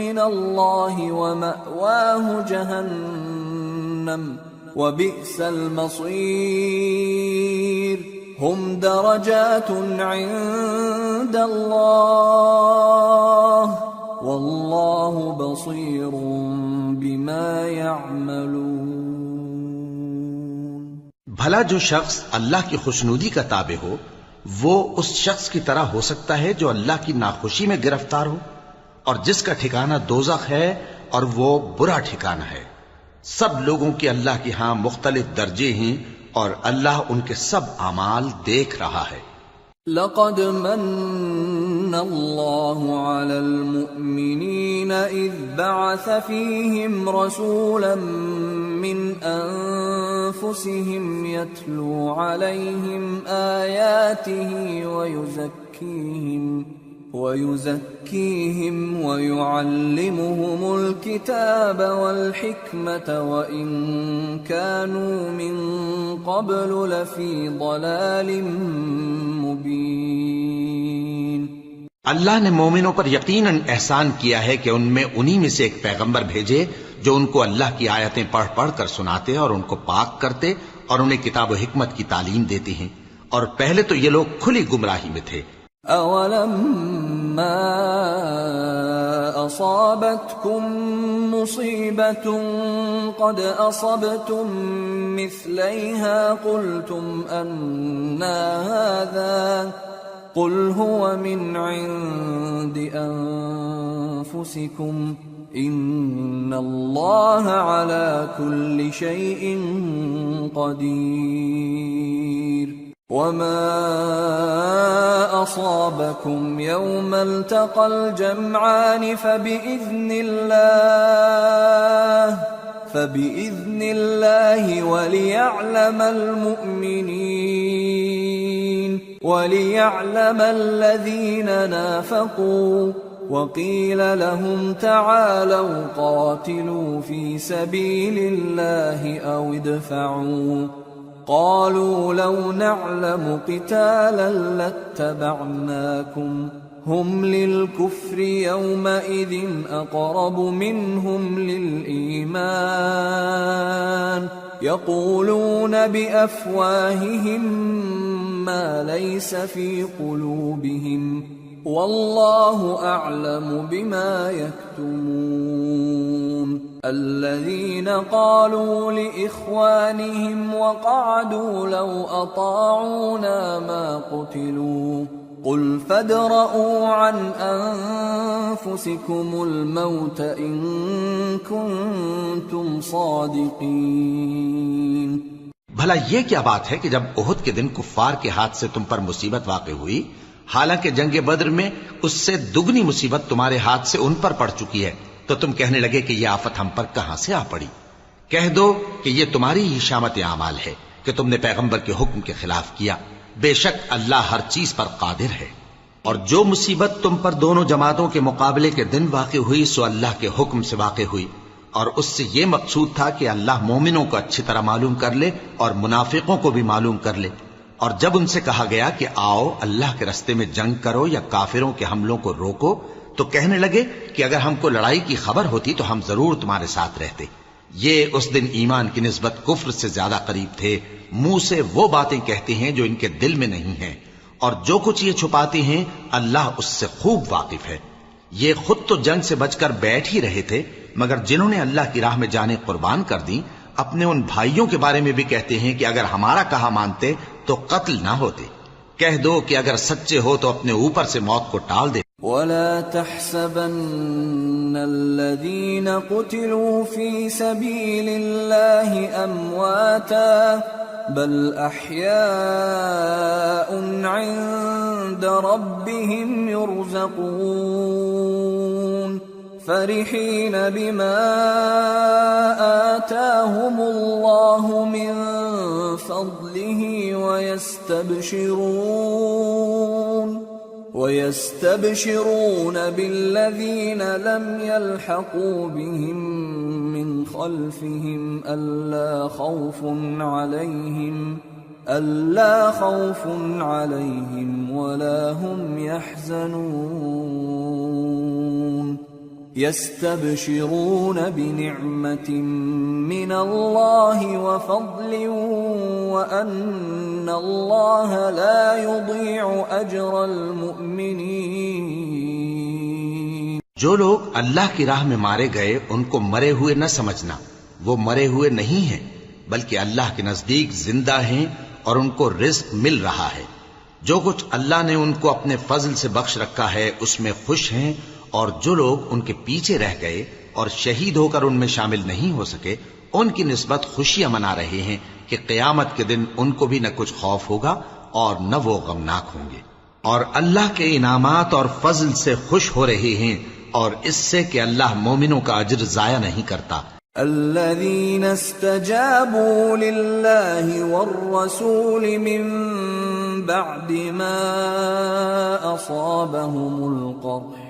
مِّنَ اللَّهِ وَمَأْوَاهُ جَهَنَّمُ وَبِئْسَ الْمَصِيرُ. هم درجات عند الله والله بصير بما يعملون. بھلا جو شخص اللہ کی خوشنودی کا تابع ہو وہ اس شخص کی طرح ہو سکتا ہے جو اللہ کی ناخوشی میں گرفتار ہو، اور جس کا ٹھکانہ دوزخ ہے اور وہ برا ٹھکانہ ہے. سب لوگوں کے اللہ کے ہاں مختلف درجے ہیں اور اللہ ان کے سب اعمال دیکھ رہا ہے. لقد من الله على المؤمنين إذ بعث فيهم رسولا من أنفسهم يتلو عليهم آياته ويزكيهم ويعلمهم الكتاب والحكمة وإن كانوا من قبل لفي ضلال مبين۔ اللہ نے مومنوں پر یقیناً احسان کیا ہے کہ ان میں انہی میں سے ایک پیغمبر بھیجے جو ان کو اللہ کی آیتیں پڑھ پڑھ کر سناتے اور ان کو پاک کرتے اور انہیں کتاب و حکمت کی تعلیم دیتے ہیں، اور پہلے تو یہ لوگ کھلی گمراہی میں تھے۔ أَوَلَمَّا أَصَابَتْكُم مُّصِيبَةٌ قَدْ أَصَبْتُم مِّثْلَيْهَا قُلْتُمْ أَنَّىٰ هَٰذَا قُلْ هُوَ مِنْ عِندِ أَنفُسِكُمْ إِنَّ اللَّهَ عَلَىٰ كُلِّ شَيْءٍ قَدِيرٌ۔ وَمَا أَصَابَكُمْ يَوْمَ الْتَقَى الْجَمْعَانِ فَبِإِذْنِ اللَّهِ وَلِيَعْلَمَ الَّذِينَ نَافَقُوا وَقِيلَ لَهُمْ تَعَالَوْا قَاتِلُوا فِي سَبِيلِ اللَّهِ أَوِ ادْفَعُوا قالوا لو نعلم قتالا لاتبعناكم هم للكفر يومئذ أقرب منهم للإيمان يقولون بأفواههم ما ليس في قلوبهم والله أعلم بما يكتمون۔ الذين قالوا لإخوانهم وقعدوا لو أطاعونا ما قتلوا قل فادرءوا عن أنفسكم الموت إن كنتم صادقين۔ بھلا یہ کیا بات ہے کہ جب احد کے دن کفار کے ہاتھ سے تم پر مصیبت واقع ہوئی، حالانکہ جنگ بدر میں اس سے دگنی مصیبت تمہارے ہاتھ سے ان پر پڑ چکی ہے، تو تم کہنے لگے کہ یہ آفت ہم پر کہاں سے آ پڑی؟ کہہ دو کہ یہ تمہاری ہی شامت اعمال ہے کہ تم نے پیغمبر کے حکم کے خلاف کیا، بے شک اللہ ہر چیز پر قادر ہے۔ اور جو مصیبت تم پر دونوں جماعتوں کے مقابلے کے دن واقع ہوئی سو اللہ کے حکم سے واقع ہوئی، اور اس سے یہ مقصود تھا کہ اللہ مومنوں کو اچھی طرح معلوم کر لے اور منافقوں کو بھی معلوم کر لے۔ اور جب ان سے کہا گیا کہ آؤ اللہ کے رستے میں جنگ کرو یا کافروں کے حملوں کو روکو، تو کہنے لگے کہ اگر ہم کو لڑائی کی خبر ہوتی تو ہم ضرور تمہارے ساتھ رہتے۔ یہ اس دن ایمان کی نسبت کفر سے زیادہ قریب تھے، منہ سے وہ باتیں کہتے ہیں جو ان کے دل میں نہیں ہیں، اور جو کچھ یہ چھپاتے ہیں اللہ اس سے خوب واقف ہے۔ یہ خود تو جنگ سے بچ کر بیٹھ ہی رہے تھے، مگر جنہوں نے اللہ کی راہ میں جانیں قربان کر دیں اپنے ان بھائیوں کے بارے میں بھی کہتے ہیں کہ اگر ہمارا کہا مانتے تو قتل نہ ہوتے۔ کہہ دو کہ اگر سچے ہو تو اپنے اوپر سے موت کو ٹال دے۔ وَلَا تَحْسَبَنَّ الَّذِينَ قُتِلُوا فِي سَبِيلِ اللَّهِ أَمْوَاتًا بَلْ أَحْيَاءٌ عِندَ رَبِّهِمْ يُرْزَقُونَ فَرِحِينَ بِمَا آتَاهُمُ اللَّهُ مِنْ فَضْلِهِ وَيَسْتَبْشِرُونَ بِالَّذِينَ لَمْ يَلْحَقُوا بِهِمْ مِنْ خَلْفِهِمْ أَلَّا خَوْفٌ عَلَيْهِمْ وَلَا هُمْ يَحْزَنُونَ۔ يَسْتَبْشِرُونَ بِنِعْمَةٍ مِّنَ اللَّهِ وَفَضْلٍ وَأَنَّ اللَّهَ لَا يُضِيعُ أَجْرَ الْمُؤْمِنِينَ۔ جو لوگ اللہ کی راہ میں مارے گئے ان کو مرے ہوئے نہ سمجھنا، وہ مرے ہوئے نہیں ہیں بلکہ اللہ کے نزدیک زندہ ہیں اور ان کو رزق مل رہا ہے۔ جو کچھ اللہ نے ان کو اپنے فضل سے بخش رکھا ہے اس میں خوش ہیں، اور جو لوگ ان کے پیچھے رہ گئے اور شہید ہو کر ان میں شامل نہیں ہو سکے ان کی نسبت خوشیاں منا رہے ہیں کہ قیامت کے دن ان کو بھی نہ کچھ خوف ہوگا اور نہ وہ غمناک ہوں گے۔ اور اللہ کے انعامات اور فضل سے خوش ہو رہے ہیں، اور اس سے کہ اللہ مومنوں کا اجر ضائع نہیں کرتا۔ الذين استجابوا لله والرسول من بعد ما أصابهم القرح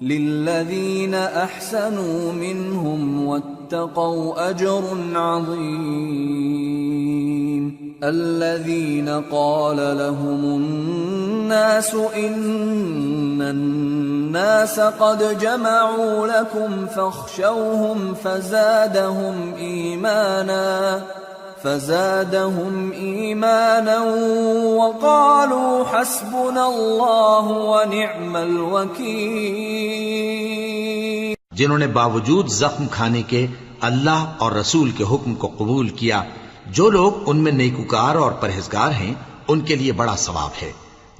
للذين أحسنوا منهم واتقوا أجر عظيم الذين قال لهم الناس إن الناس قد جمعوا لكم فاخشوهم فزادهم إيمانا وقالوا حسبنا الله ونعم الوكيل۔ جنہوں نے باوجود زخم کھانے کے اللہ اور رسول کے حکم کو قبول کیا، جو لوگ ان میں نیکوکار اور پرہیزگار ہیں ان کے لیے بڑا ثواب ہے۔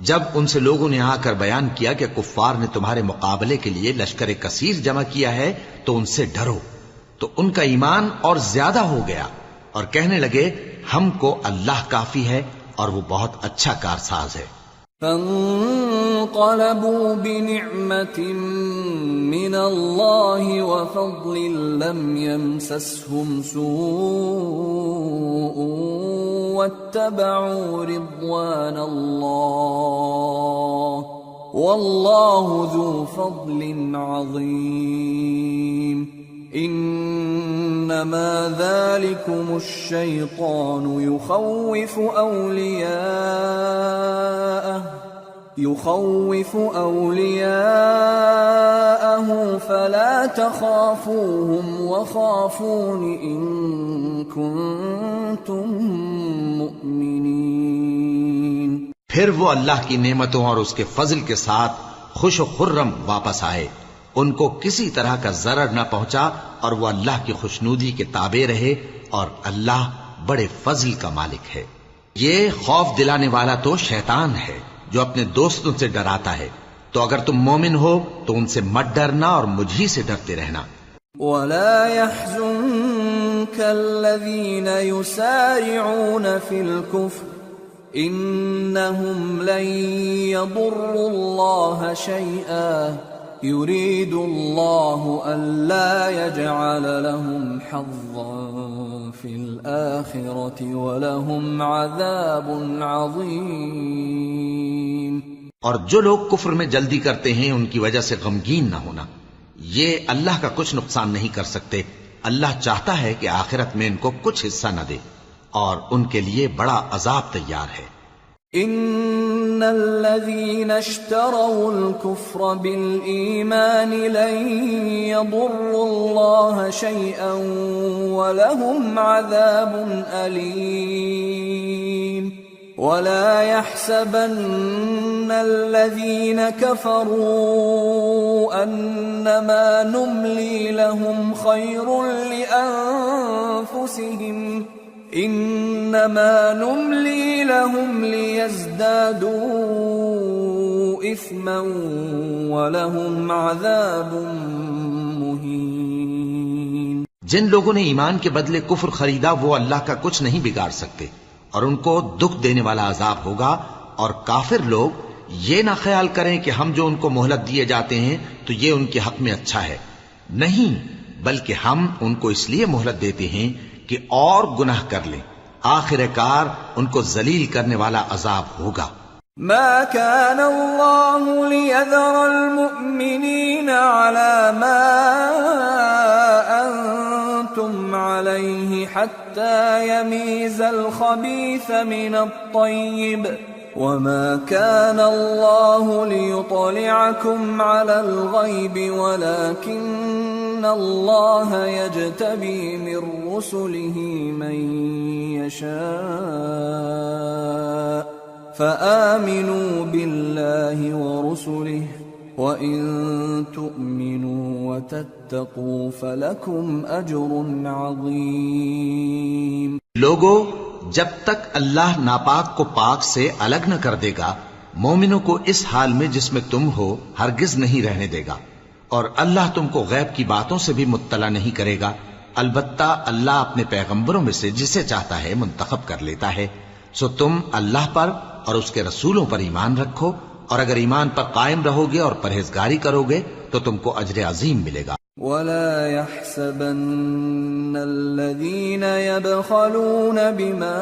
جب ان سے لوگوں نے آ کر بیان کیا کہ کفار نے تمہارے مقابلے کے لیے لشکر کثیر جمع کیا ہے تو ان سے ڈرو، تو ان کا ایمان اور زیادہ ہو گیا اور کہنے لگے ہم کو اللہ کافی ہے اور وہ بہت اچھا کارساز ہے۔ فانقلبوا بنعمة من الله وفضل لم يمسسهم سوء واتبعوا رضوان الله والله ذو فضل عظيم انما ذلكم الشيطان يخوف أولياءه فلا تخافوهم وخافون إن كنتم مؤمنين۔ پھر وہ اللہ کی نعمتوں اور اس کے فضل کے ساتھ خوش و خرم واپس آئے، ان کو کسی طرح کا ضرر نہ پہنچا اور وہ اللہ کی خوشنودی کے تابع رہے، اور اللہ بڑے فضل کا مالک ہے۔ یہ خوف دلانے والا تو شیطان ہے جو اپنے دوستوں سے ڈراتا ہے، تو اگر تم مومن ہو تو ان سے مت ڈرنا اور مجھ ہی سے ڈرتے رہنا۔ وَلَا يَحْزُنكَ الَّذِينَ يُسَارِعُونَ فِي الْكُفْرِ إِنَّهُمْ لَن يَضُرُّوا اللَّهَ شَيْئًا يُرِيدُ اللَّهُ أَلَّا يَجْعَلَ لَهُمْ حَظًّا فِي الْآخِرَةِ وَلَهُمْ عَذَابٌ عَظِيمٌ۔ اور جو لوگ کفر میں جلدی کرتے ہیں ان کی وجہ سے غمگین نہ ہونا، یہ اللہ کا کچھ نقصان نہیں کر سکتے۔ اللہ چاہتا ہے کہ آخرت میں ان کو کچھ حصہ نہ دے، اور ان کے لیے بڑا عذاب تیار ہے۔ ان الذين اشتروا الكفر بالإيمان لن يضروا الله شيئا ولهم عذاب أليم ولا يحسبن الذين كفروا أنما نملي لهم خير لأنفسهم إنما نملي لهم ليزدادوا إثما ولهم عذاب مهين۔ جن لوگوں نے ایمان کے بدلے کفر خریدا وہ اللہ کا کچھ نہیں بگاڑ سکتے، اور ان کو دکھ دینے والا عذاب ہوگا۔ اور کافر لوگ یہ نہ خیال کریں کہ ہم جو ان کو مہلت دیے جاتے ہیں تو یہ ان کے حق میں اچھا ہے، نہیں، بلکہ ہم ان کو اس لیے مہلت دیتے ہیں کہ اور گناہ کر لیں، آخر کار ان کو ذلیل کرنے والا عذاب ہوگا۔ ما كان الله ليذر المؤمنين على ما أنتم عليه حتى يميز الخبيث من الطيب وما كان الله ليطلعكم على الغيب ولكن الله يجتبي من رسله من يشاء فآمنوا بالله ورسله وإن تؤمنوا وتتقوا فلكم أجر عظيم۔ لوگو، جب تک اللہ ناپاک کو پاک سے الگ نہ کر دے گا، مومنوں کو اس حال میں جس میں تم ہو ہرگز نہیں رہنے دے گا، اور اللہ تم کو غیب کی باتوں سے بھی مطلع نہیں کرے گا۔ البتہ اللہ اپنے پیغمبروں میں سے جسے چاہتا ہے منتخب کر لیتا ہے، سو تم اللہ پر اور اس کے رسولوں پر ایمان رکھو اور اگر ایمان پر قائم رہو گے اور پرہیزگاری کرو گے تو تم کو اجر عظیم ملے گا۔ ولا يحسبن الذين يبخلون بما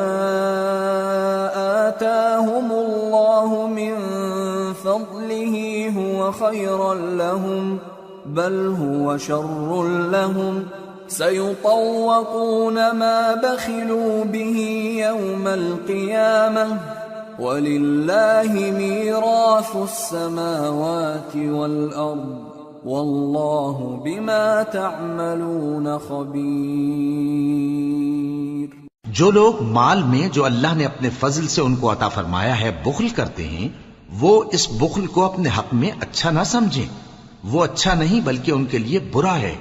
آتاهم الله من فضله هو خيرا لهم بل هو شر لهم سيطوقون ما بخلوا به يوم القيامة وَلِلَّهِ مِيرَاثُ السَّمَاوَاتِ وَالْأَرْضِ وَاللَّهُ بِمَا تَعْمَلُونَ خَبِيرٌ۔ جو لوگ مال میں جو اللہ نے اپنے فضل سے ان کو عطا فرمایا ہے بخل کرتے ہیں، وہ اس بخل کو اپنے حق میں اچھا نہ سمجھیں، وہ اچھا نہیں بلکہ ان کے لیے برا ہے۔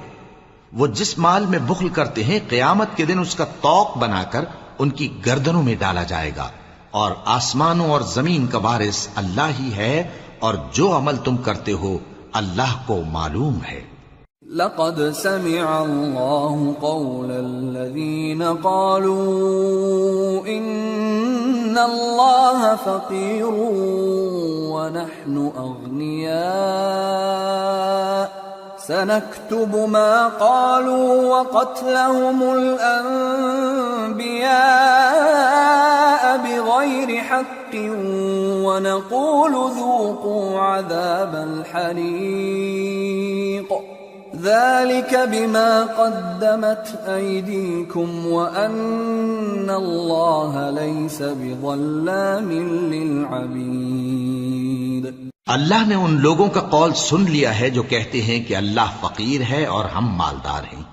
وہ جس مال میں بخل کرتے ہیں قیامت کے دن اس کا طوق بنا کر ان کی گردنوں میں ڈالا جائے گا، اور آسمانوں اور زمین کا وارث اللہ ہی ہے، اور جو عمل تم کرتے ہو اللہ کو معلوم ہے۔ لقد سمع الله قول الذين قالوا إن الله فقير ونحن أغنياء سنكتب ما قالوا وقتلهم الأنبياء بغير حق ونقول ذوقوا عذاب الحريق ذلك بما قدمت أيديكم وأن الله ليس بظلام للعبيد۔ اللہ نے ان لوگوں کا قول سن لیا ہے جو کہتے ہیں کہ اللہ فقیر ہے اور ہم مالدار ہیں۔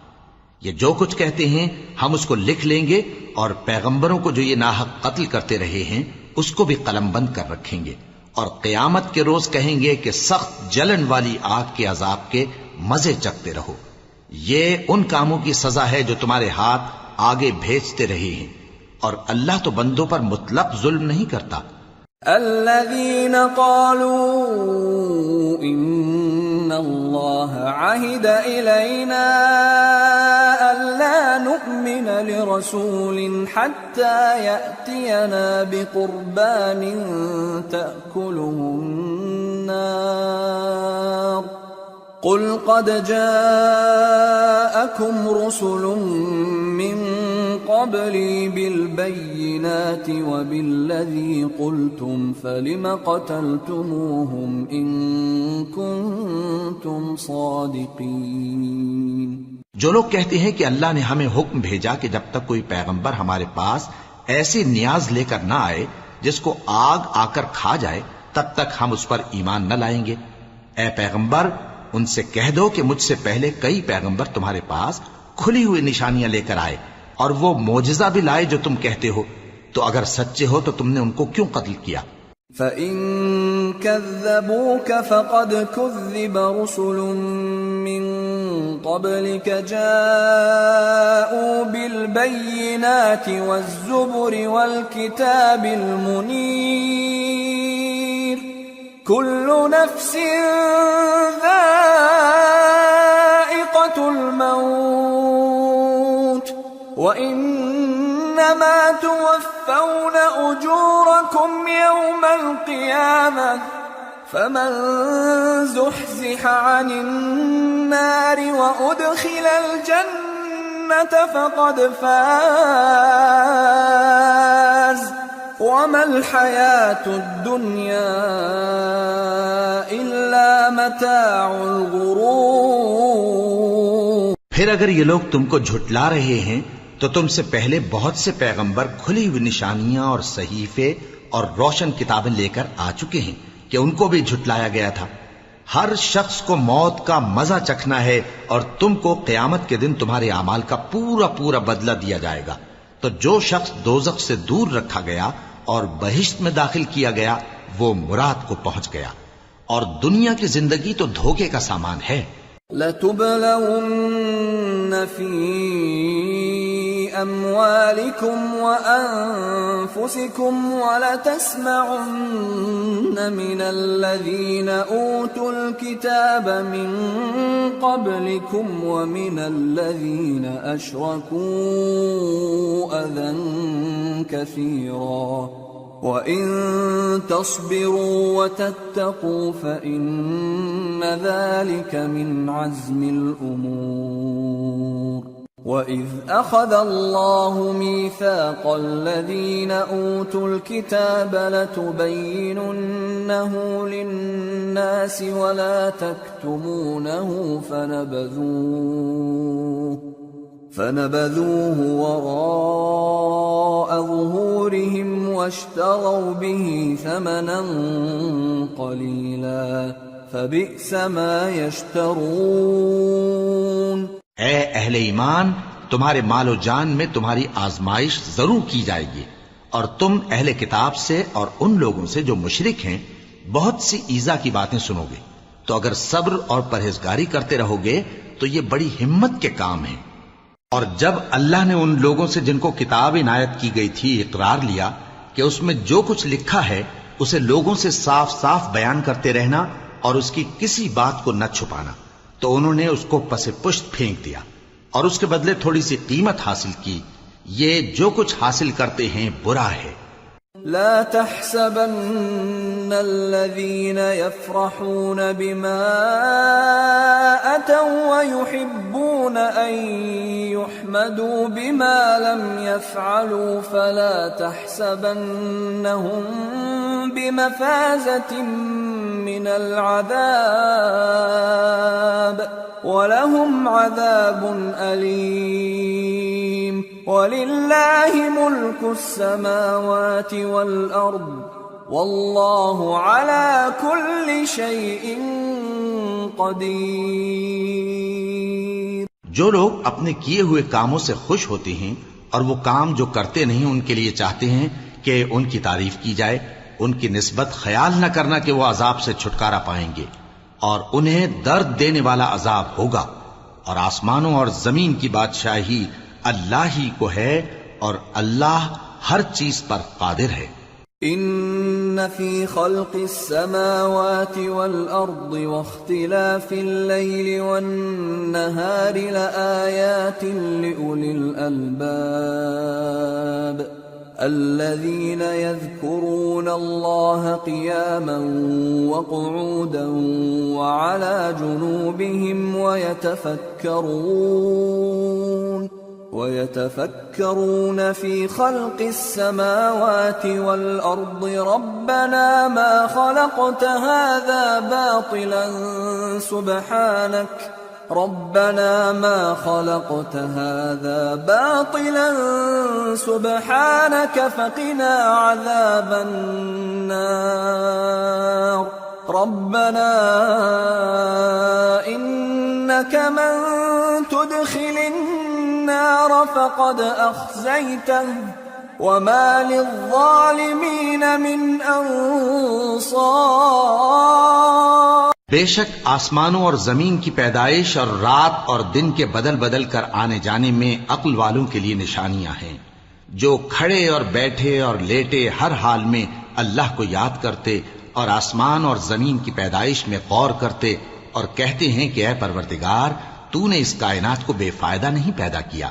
یہ جو کچھ کہتے ہیں ہم اس کو لکھ لیں گے، اور پیغمبروں کو جو یہ ناحق قتل کرتے رہے ہیں اس کو بھی قلم بند کر رکھیں گے، اور قیامت کے روز کہیں گے کہ سخت جلن والی آگ کے عذاب کے مزے چکھتے رہو۔ یہ ان کاموں کی سزا ہے جو تمہارے ہاتھ آگے بھیجتے رہے ہیں، اور اللہ تو بندوں پر مطلق ظلم نہیں کرتا۔ الذين قالوا إن الله عهد إلينا ألا نؤمن لرسول حتى يأتينا بقربان تأكله النار قل قد جاءكم رسل من قبلي بالبينات وبالذي قلتم فلم قتلتموهم إن كنتم صادقين۔ جو لوگ کہتے ہیں کہ اللہ نے ہمیں حکم بھیجا کہ جب تک کوئی پیغمبر ہمارے پاس ایسی نیاز لے کر نہ آئے جس کو آگ آ کر کھا جائے تب تک ہم اس پر ایمان نہ لائیں گے۔ اے پیغمبر ان سے کہہ دو کہ مجھ سے پہلے کئی پیغمبر تمہارے پاس کھلی ہوئی نشانیاں لے کر آئے اور وہ معجزہ بھی لائے جو تم کہتے ہو، تو اگر سچے ہو تو تم نے ان کو کیوں قتل کیا؟ فَإِن كَذَّبُوكَ فَقَدْ كُذِّبَ رُسُلٌ مِّن قَبْلِكَ جَاءُوا بِالْبَيِّنَاتِ وَالزُّبُرِ وَالْكِتَابِ الْمُنِيرِ كُلُّ نَفْسٍ ذَائِقَةُ الْمَوْتِ وَإِنَّمَا تُوَفَّوْنَ أُجُورَكُمْ يَوْمَ الْقِيَامَةِ فَمَنْ زُحْزِحَ عَنِ النَّارِ وَأُدْخِلَ الْجَنَّةَ فَقَدْ فَازَ وَمَا الْحَيَاةُ الدُّنْيَا إِلَّا مَتَاعُ الْغُرُورِ۔ پھر اگر یہ لوگ تم کو جھٹلا رہے ہیں تو تم سے پہلے بہت سے پیغمبر کھلی ہوئی نشانیاں اور صحیفے اور روشن کتابیں لے کر آ چکے ہیں کہ ان کو بھی جھٹلایا گیا تھا۔ ہر شخص کو موت کا مزہ چکھنا ہے، اور تم کو قیامت کے دن تمہارے اعمال کا پورا پورا بدلہ دیا جائے گا۔ تو جو شخص دوزخ سے دور رکھا گیا اور بہشت میں داخل کیا گیا وہ مراد کو پہنچ گیا، اور دنیا کی زندگی تو دھوکے کا سامان ہے۔ لَتُبْلَوُنَّ فِي أَمْوَالِكُمْ وَأَنفُسِكُمْ وَلَتَسْمَعُنَّ مِنَ الَّذِينَ أُوتُوا الْكِتَابَ مِنْ قَبْلِكُمْ وَمِنَ الَّذِينَ أَشْرَكُوا أَذًى كَثِيرًا وَإِن تَصْبِرُوا وَتَتَّقُوا فَإِنَّ ذَلِكَ مِنْ عَزْمِ الْأُمُورِ وَإِذْ أَخَذَ اللَّهُ مِيثَاقَ الَّذِينَ أُوتُوا الْكِتَابَ لَتُبَيِّنُنَّهُ لِلنَّاسِ وَلَا تَكْتُمُونَهُ فنبذوه وراء ظهورهم واشتروا به ثمنا قليلا فبئس ما يشترون۔ اے اہل ایمان، تمہارے مال و جان میں تمہاری آزمائش ضرور کی جائے گی، اور تم اہل کتاب سے اور ان لوگوں سے جو مشرک ہیں بہت سی ایذا کی باتیں سنو گے، تو اگر صبر اور پرہیزگاری کرتے رہو گے تو یہ بڑی ہمت کے کام ہیں۔ اور جب اللہ نے ان لوگوں سے جن کو کتاب عنایت کی گئی تھی اقرار لیا کہ اس میں جو کچھ لکھا ہے اسے لوگوں سے صاف صاف بیان کرتے رہنا اور اس کی کسی بات کو نہ چھپانا، تو انہوں نے اس کو پس پشت پھینک دیا اور اس کے بدلے تھوڑی سی قیمت حاصل کی۔ یہ جو کچھ حاصل کرتے ہیں برا ہے۔ لا تحسبن الذين يفرحون بما أتوا ويحبون أن يحمدوا بما لم يفعلوا فلا تحسبنهم بمفازة من العذاب ولهم عذاب أليم ولله ملك السماوات والأرض والله على كل شيء قدير۔ جو لوگ اپنے کیے ہوئے کاموں سے خوش ہوتے ہیں اور وہ کام جو کرتے نہیں ان کے لیے چاہتے ہیں کہ ان کی تعریف کی جائے، ان کی نسبت خیال نہ کرنا کہ وہ عذاب سے چھٹکارا پائیں گے، اور انہیں درد دینے والا عذاب ہوگا۔ اور آسمانوں اور زمین کی بادشاہی اللہ ہی کو ہے اور اللہ ہر چیز پر قادر ہے۔ ان فی خلق السماوات والارض واختلاف الليل والنهار لآیات لأولی الالباب الذين يذكرون الله قياما وقعودا وعلى جنوبهم ويتفكرون في خلق السماوات والأرض ربنا ما خلقت هذا باطلا سبحانك فقنا عذاب النار ربنا إنك من تدخل النار فقد أخزيته وما للظالمين من أنصار۔ بے شک آسمانوں اور زمین کی پیدائش اور رات اور دن کے بدل بدل کر آنے جانے میں عقل والوں کے لیے نشانیاں ہیں، جو کھڑے اور بیٹھے اور لیٹے ہر حال میں اللہ کو یاد کرتے اور آسمان اور زمین کی پیدائش میں غور کرتے اور کہتے ہیں کہ اے پروردگار، تو نے اس کائنات کو بے فائدہ نہیں پیدا کیا،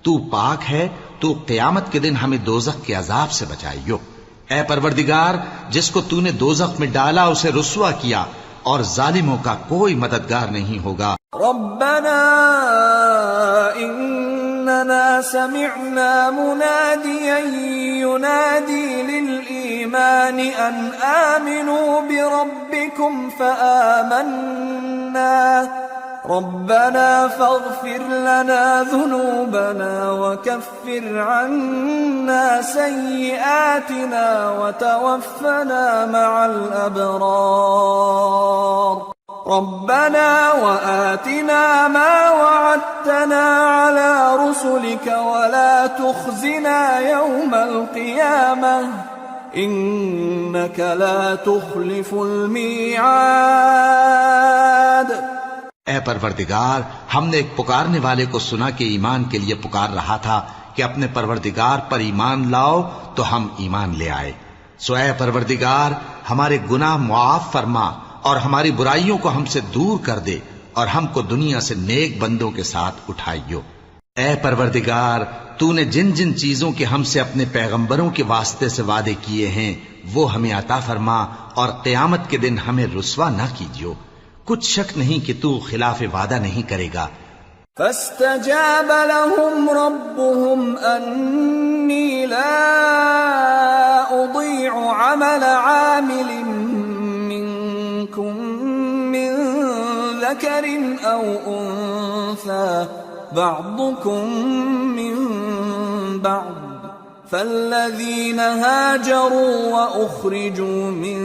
تو پاک ہے، تو قیامت کے دن ہمیں دوزخ کے عذاب سے بچائیو۔ اے پروردگار، جس کو تو نے دوزخ میں ڈالا اسے رسوا کیا، اور ظالموں کا کوئی مددگار نہیں ہوگا۔ ربنا اننا سمعنا مناديا ينادي للإيمان ان آمنوا بربكم فآمنا ربنا فاغفر لنا ذنوبنا وكفر عنا سيئاتنا وتوفنا مع الأبرار ربنا وآتنا ما وعدتنا على رسلك ولا تخزنا يوم القيامة إنك لا تخلف الميعاد۔ اے پروردگار، ہم نے ایک پکارنے والے کو سنا کہ ایمان کے لیے پکار رہا تھا کہ اپنے پروردگار پر ایمان لاؤ، تو ہم ایمان لے آئے۔ سو اے پروردگار، ہمارے گناہ معاف فرما اور ہماری برائیوں کو ہم سے دور کر دے، اور ہم کو دنیا سے نیک بندوں کے ساتھ اٹھائیو۔ اے پروردگار، تو نے جن جن چیزوں کے ہم سے اپنے پیغمبروں کے واسطے سے وعدے کیے ہیں وہ ہمیں عطا فرما، اور قیامت کے دن ہمیں رسوا نہ کیجیو، کچھ شک نہیں کہ تو خلاف وعدہ نہیں کرے گا۔ فاستجاب لهم ربهم أني لا أضيع عمل عامل منكم من ذكر أو أنثى بعضكم من بعض، فالذين هاجروا وأخرجوا من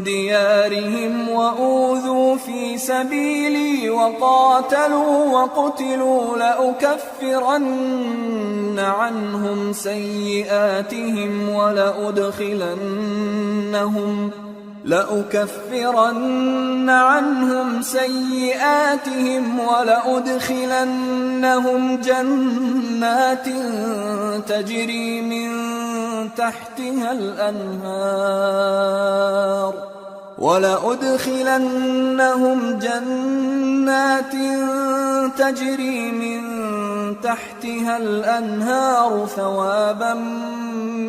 ديارهم وأوذوا في سبيلي وقاتلوا وقتلوا لأكفرن عنهم سيئاتهم ولأدخلنهم جنات تجري من تحتها الأنهار ثوابا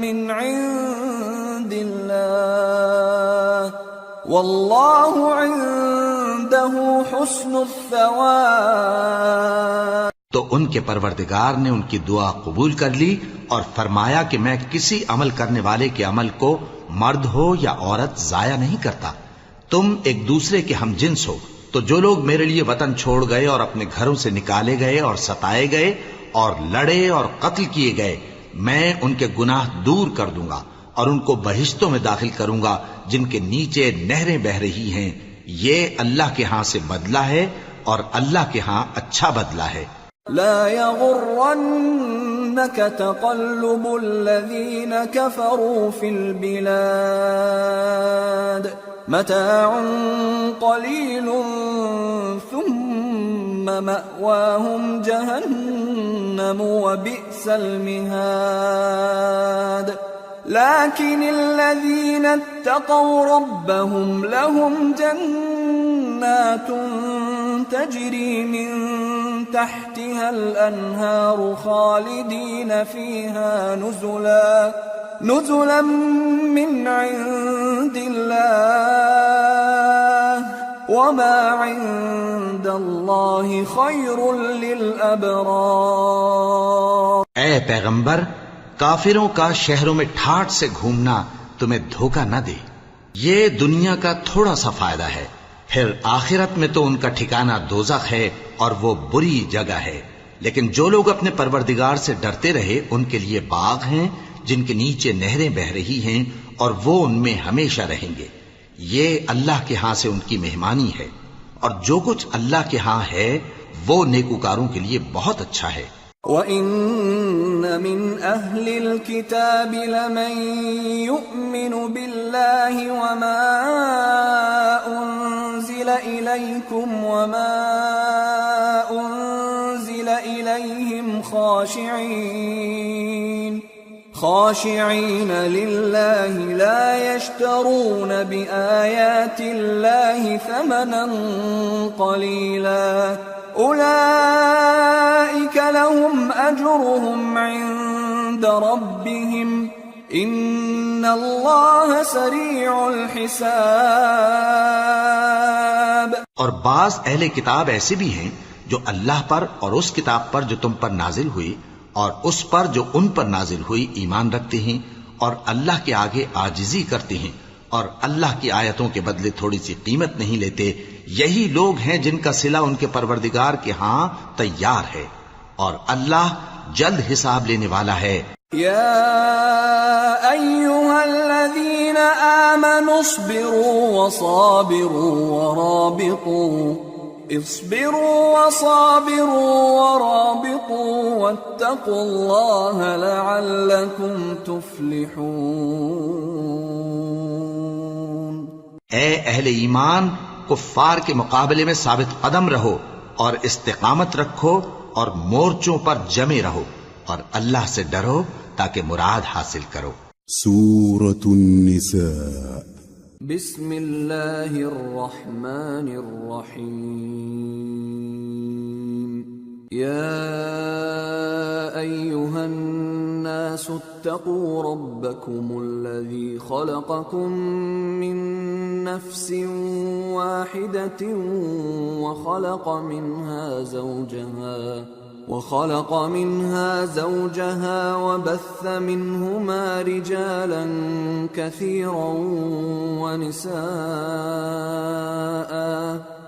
من عند الله والله عنده حسن الثواب۔ تو ان کے پروردگار نے ان کی دعا قبول کر لی اور فرمایا کہ میں کسی عمل کرنے والے کے عمل کو مرد ہو یا عورت ضائع نہیں کرتا، تم ایک دوسرے کے ہم جنس ہو، تو جو لوگ میرے لیے وطن چھوڑ گئے اور اپنے گھروں سے نکالے گئے اور ستائے گئے اور لڑے اور قتل کیے گئے، میں ان کے گناہ دور کر دوں گا اور ان کو بہشتوں میں داخل کروں گا جن کے نیچے نہریں بہ رہی ہیں، یہ اللہ کے ہاں سے بدلہ ہے اور اللہ کے ہاں اچھا بدلہ ہے۔ لا يغرنك تقلب الذين كفروا في البلاد متاع قليل ثم مأواهم جهنم وبئس المهاد لكن الذين اتقوا ربهم لهم جنات تجري من تحتها الأنهار خالدين فيها نزلا من عند الله وما عند الله خير للأبرار۔ اے پیغمبر، کافروں کا شہروں میں ٹھاٹھ سے گھومنا تمہیں دھوکہ نہ دے، یہ دنیا کا تھوڑا سا فائدہ ہے، پھر آخرت میں تو ان کا ٹھکانہ دوزخ ہے اور وہ بری جگہ ہے۔ لیکن جو لوگ اپنے پروردگار سے ڈرتے رہے ان کے لیے باغ ہیں جن کے نیچے نہریں بہ رہی ہیں اور وہ ان میں ہمیشہ رہیں گے، یہ اللہ کے ہاں سے ان کی مہمانی ہے، اور جو کچھ اللہ کے ہاں ہے وہ نیکوکاروں کے لیے بہت اچھا ہے۔ وَإِنَّ مِنْ أَهْلِ الْكِتَابِ لَمَنْ يُؤْمِنُ بِاللَّهِ وَمَا أُنْزِلَ إِلَيْكُمْ وَمَا أُنْزِلَ إِلَيْهِمْ خاشعين لله لا يشترون بآيات الله ثمنا قليلا أولئك لهم أجرهم عند ربهم إن الله سريع الحساب۔ اور بعض اہل کتاب ایسے بھی ہیں جو اللہ پر اور اس کتاب پر جو تم پر نازل ہوئی اور اس پر جو ان پر نازل ہوئی ایمان رکھتے ہیں اور اللہ کے آگے عاجزی کرتے ہیں اور اللہ کی آیتوں کے بدلے تھوڑی سی قیمت نہیں لیتے، یہی لوگ ہیں جن کا صلہ ان کے پروردگار کے ہاں تیار ہے، اور اللہ جلد حساب لینے والا ہے۔ یا ایھا الذین آمنوا اصبروا ورابطوا واتقوا اللہ لعلکم تفلحون۔ اے اہل ایمان، کفار کے مقابلے میں ثابت قدم رہو اور استقامت رکھو اور مورچوں پر جمے رہو اور اللہ سے ڈرو تاکہ مراد حاصل کرو۔ سورة النساء۔ بسم اللہ الرحمن الرحیم۔ یا أيها الناس اتقوا ربكم الذي خلقكم من نفس واحدة وخلق منها زوجها وبث منهما رجالا كثيرا ونساء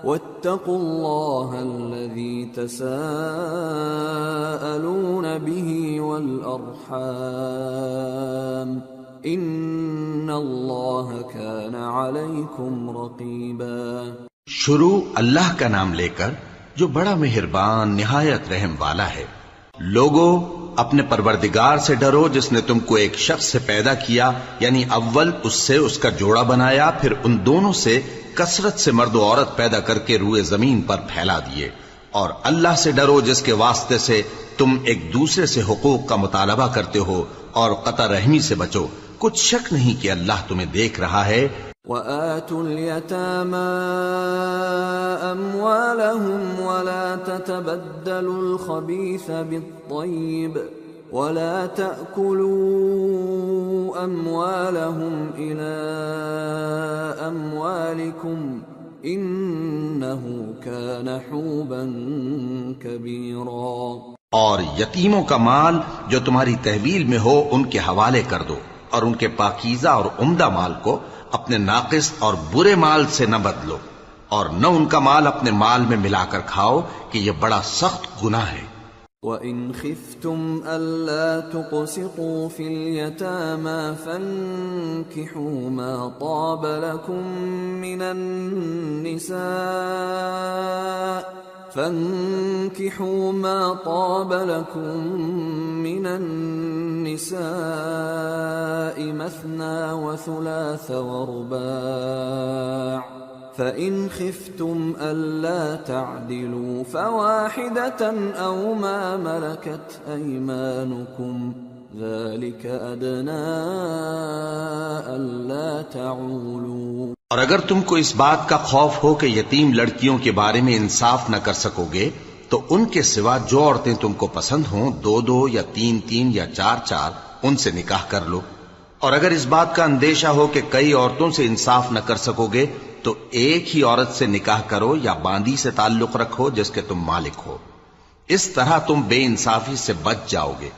واتقوا الله الذي تساءلون به والأرحام ان اللہ کان علیکم رقیبا۔ شروع اللہ کا نام لے کر جو بڑا مہربان نہایت رحم والا ہے۔ لوگو اپنے پروردگار سے ڈرو جس نے تم کو ایک شخص سے پیدا کیا، یعنی اول اس سے اس کا جوڑا بنایا، پھر ان دونوں سے کثرت سے مرد و عورت پیدا کر کے روئے زمین پر پھیلا دیے، اور اللہ سے ڈرو جس کے واسطے سے تم ایک دوسرے سے حقوق کا مطالبہ کرتے ہو، اور قطع رحمی سے بچو، کچھ شک نہیں کہ اللہ تمہیں دیکھ رہا ہے۔ وَآتُوا الْيَتَامَى أَمْوَالَهُمْ وَلَا تَتَبَدَّلُوا الْخَبِيثَ بِالطَّيِّبِ وَلَا تَأْكُلُوا أَمْوَالَهُمْ إِلَى أَمْوَالِكُمْ إِنَّهُ كَانَ حُوبًا كَبِيرًا۔ اور یتیموں کا مال جو تمہاری تحویل میں ہو ان کے حوالے کر دو، اور ان کے پاکیزہ اور عمدہ مال کو اپنے ناقص اور برے مال سے نہ بدلو، اور نہ ان کا مال اپنے مال میں ملا کر کھاؤ کہ یہ بڑا سخت گناہ ہے۔ وَإِنْ خِفْتُمْ أَلَّا تُقْسِطُوا فِي الْيَتَامَى فَانكِحُوا مَا طَابَ لَكُم من النساء مثنى وثلاث ورباع فإن خفتم ألا تعدلوا فواحدة أو ما ملكت أيمانكم ذلك أدنى ألا تعولوا۔ اور اگر تم کو اس بات کا خوف ہو کہ یتیم لڑکیوں کے بارے میں انصاف نہ کر سکو گے تو ان کے سوا جو عورتیں تم کو پسند ہوں، 2 یا 3 یا 4 ان سے نکاح کر لو۔ اور اگر اس بات کا اندیشہ ہو کہ کئی عورتوں سے انصاف نہ کر سکو گے تو ایک ہی عورت سے نکاح کرو یا باندی سے تعلق رکھو جس کے تم مالک ہو، اس طرح تم بے انصافی سے بچ جاؤ گے۔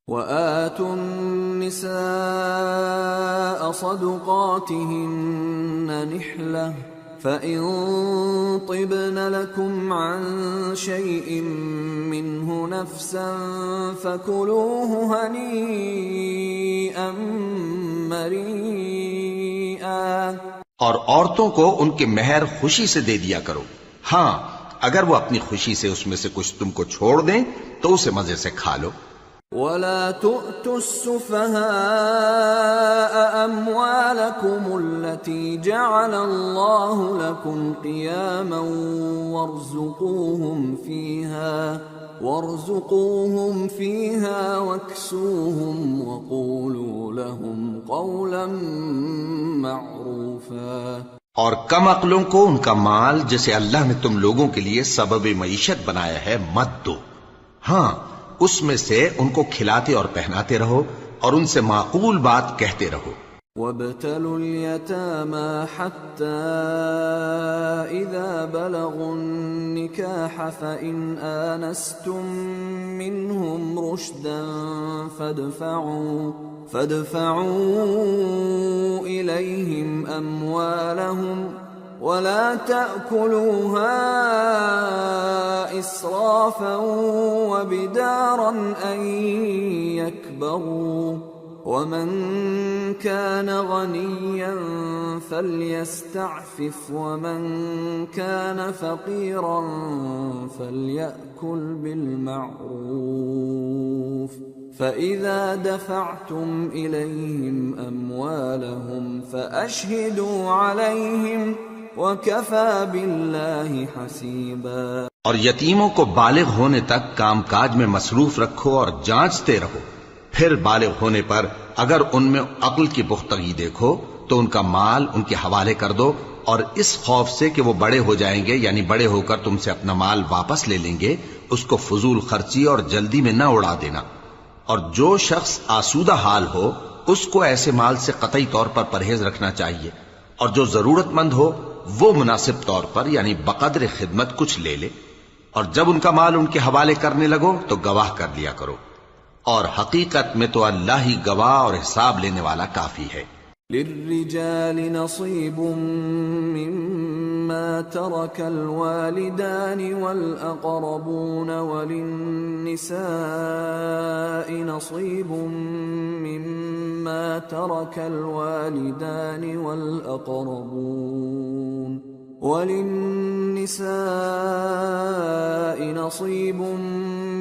وَآتُوا النِّسَاءَ صَدُقَاتِهِنَّ نِحْلَةً فَإِن طِبْنَ لَكُمْ عَن شَيْءٍ مِّنْهُ نَفْسًا فَكُلُوهُ هَنِيئًا مَّرِيئًا۔ اور عورتوں کو ان کے مہر خوشی سے دے دیا کرو، ہاں اگر وہ اپنی خوشی سے اس میں سے کچھ تم کو چھوڑ دیں تو اسے مزے سے کھا لو۔ وَلَا تُؤْتُوا السُّفَهَاءَ أَمْوَالَكُمُ الَّتِي جَعَلَ اللَّهُ لَكُمْ قِيَامًا وَارْزُقُوهُمْ فِيهَا وَاكْسُوهُمْ وَقُولُوا لَهُمْ قَوْلًا مَّعْرُوفًا۔ اور کم عقلوں کو ان کا مال جسے اللہ نے تم لوگوں کے لیے سبب معیشت بنایا ہے مت دو، ہاں اس میں سے ان کو کھلاتے اور پہناتے رہو اور ان سے معقول بات کہتے رہو۔ وَابْتَلُوا الْيَتَامَى حَتَّى إِذَا بَلَغُوا النِّكَاحَ فَإِنْ آنَسْتُم مِّنْهُمْ رُشْدًا فَادْفَعُوا إِلَيْهِمْ أَمْوَالَهُمْ وَلَا تَأْكُلُوهَا إِسْرَافًا وَبِدَارًا أَن يَكْبَرُوا وَمَن كَانَ غَنِيًّا فَلْيَسْتَعْفِفْ وَمَن كَانَ فَقِيرًا فَلْيَأْكُلْ بِالْمَعْرُوفِ فَإِذَا دَفَعْتُمْ إِلَيْهِمْ أَمْوَالَهُمْ فَأَشْهِدُوا عَلَيْهِمْ وَكَفَى بِاللَّهِ حَسِيبًا۔ اور یتیموں کو بالغ ہونے تک کام کاج میں مصروف رکھو اور جانچتے رہو، پھر بالغ ہونے پر اگر ان میں عقل کی پختگی دیکھو تو ان کا مال ان کے حوالے کر دو، اور اس خوف سے کہ وہ بڑے ہو جائیں گے یعنی بڑے ہو کر تم سے اپنا مال واپس لے لیں گے اس کو فضول خرچی اور جلدی میں نہ اڑا دینا، اور جو شخص آسودہ حال ہو اس کو ایسے مال سے قطعی طور پر پرہیز رکھنا چاہیے، اور جو ضرورت مند ہو وہ مناسب طور پر یعنی بقدر خدمت کچھ لے لے، اور جب ان کا مال ان کے حوالے کرنے لگو تو گواہ کر لیا کرو، اور حقیقت میں تو اللہ ہی گواہ اور حساب لینے والا کافی ہے۔ للرجال نصيب مما ترك الوالدان والأقربون وللنساء نصيب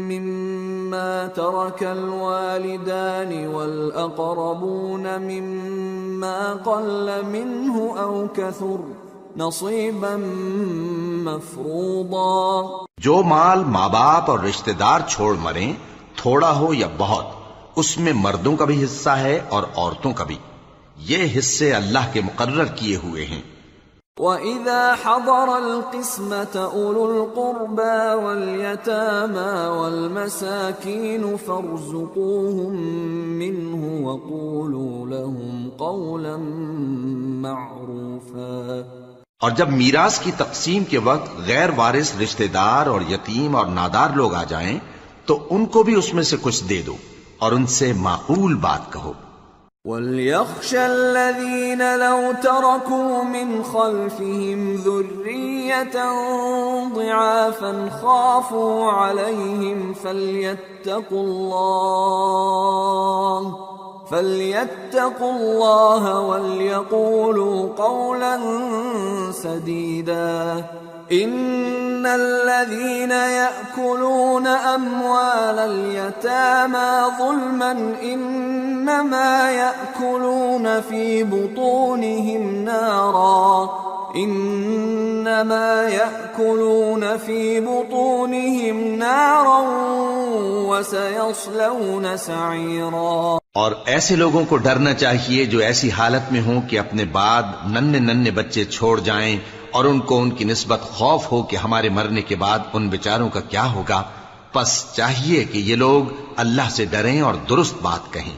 مما ترك الوالدان والأقربون مما قل منه أو كثر نصيبا مفروضا۔ جو مال ماں باپ اور رشتہ دار چھوڑ مریں، تھوڑا ہو یا بہت، اس میں مردوں کا بھی حصہ ہے اور عورتوں کا بھی، یہ حصے اللہ کے مقرر کیے ہوئے ہیں۔ وَإِذَا حَضَرَ الْقِسْمَةَ أُولُو الْقُرْبَى وَالْيَتَامَى وَالْمَسَاكِينُ فَارْزُقُوهُم مِّنْهُ وَقُولُوا لَهُمْ قَوْلًا مَّعْرُوفًا۔ اور جب میراث کی تقسیم کے وقت غیر وارث رشتہ دار اور یتیم اور نادار لوگ آ جائیں تو ان کو بھی اس میں سے کچھ دے دو اور ان سے معقول بات کہو۔ وَلْيَخْشَ الَّذِينَ لَوْ تَرَكُوا مِنْ خَلْفِهِمْ ذُرِّيَّةً ضِعَافًا خَافُوا عَلَيْهِمْ فَلْيَتَّقُوا اللَّهَ وَلْيَقُولُوا قَوْلًا سَدِيدًا۔ إِنَّ الَّذِينَ يَأْكُلُونَ أَمْوَالَ الْيَتَامَى ظُلْمًا إِنَّمَا يَأْكُلُونَ فِي بُطُونِهِمْ نَارًا وَسَيَصْلَوْنَ سَعِيرًا۔ اور ایسے لوگوں کو ڈرنا چاہیے جو ایسی حالت میں ہوں کہ اپنے بعد ننھے بچے چھوڑ جائیں اور ان کو ان کی نسبت خوف ہو کہ ہمارے مرنے کے بعد ان بیچاروں کا کیا ہوگا، پس چاہیے کہ یہ لوگ اللہ سے ڈریں اور درست بات کہیں۔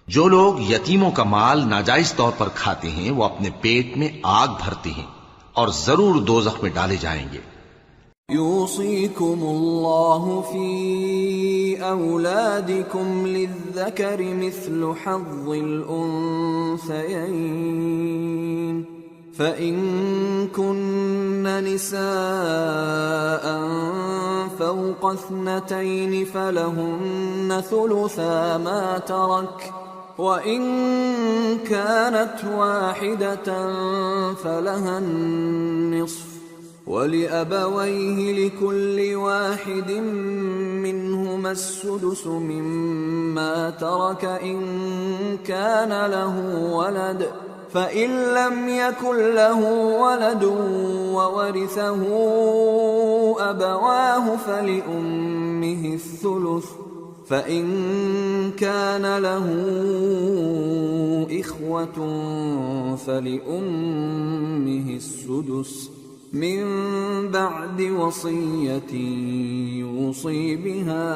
جو لوگ یتیموں کا مال ناجائز طور پر کھاتے ہیں وہ اپنے پیٹ میں آگ بھرتے ہیں اور ضرور دوزخ میں ڈالے جائیں گے۔ يوصيكم الله في أولادكم للذكر مثل حظ الأنثيين، فإن كن نساء فوق 2 فلهن ثلثا ما ترك، وإن كانت واحدة فلها النصف، وَلِأَبَوَيْهِ لِكُلِّ وَاحِدٍ مِّنْهُمَا السُّدُسُ مِمَّا تَرَكَ إِن كَانَ لَهُ وَلَدٌ، فَإِن لَّمْ يَكُن لَّهُ وَلَدٌ وَوَرِثَهُ أَبَوَاهُ فَلِأُمِّهِ الثُّلُثُ، فَإِن كَانَ لَهُ إِخْوَةٌ فَلِأُمِّهِ السُّدُسُ من بعد وصية يوصي بها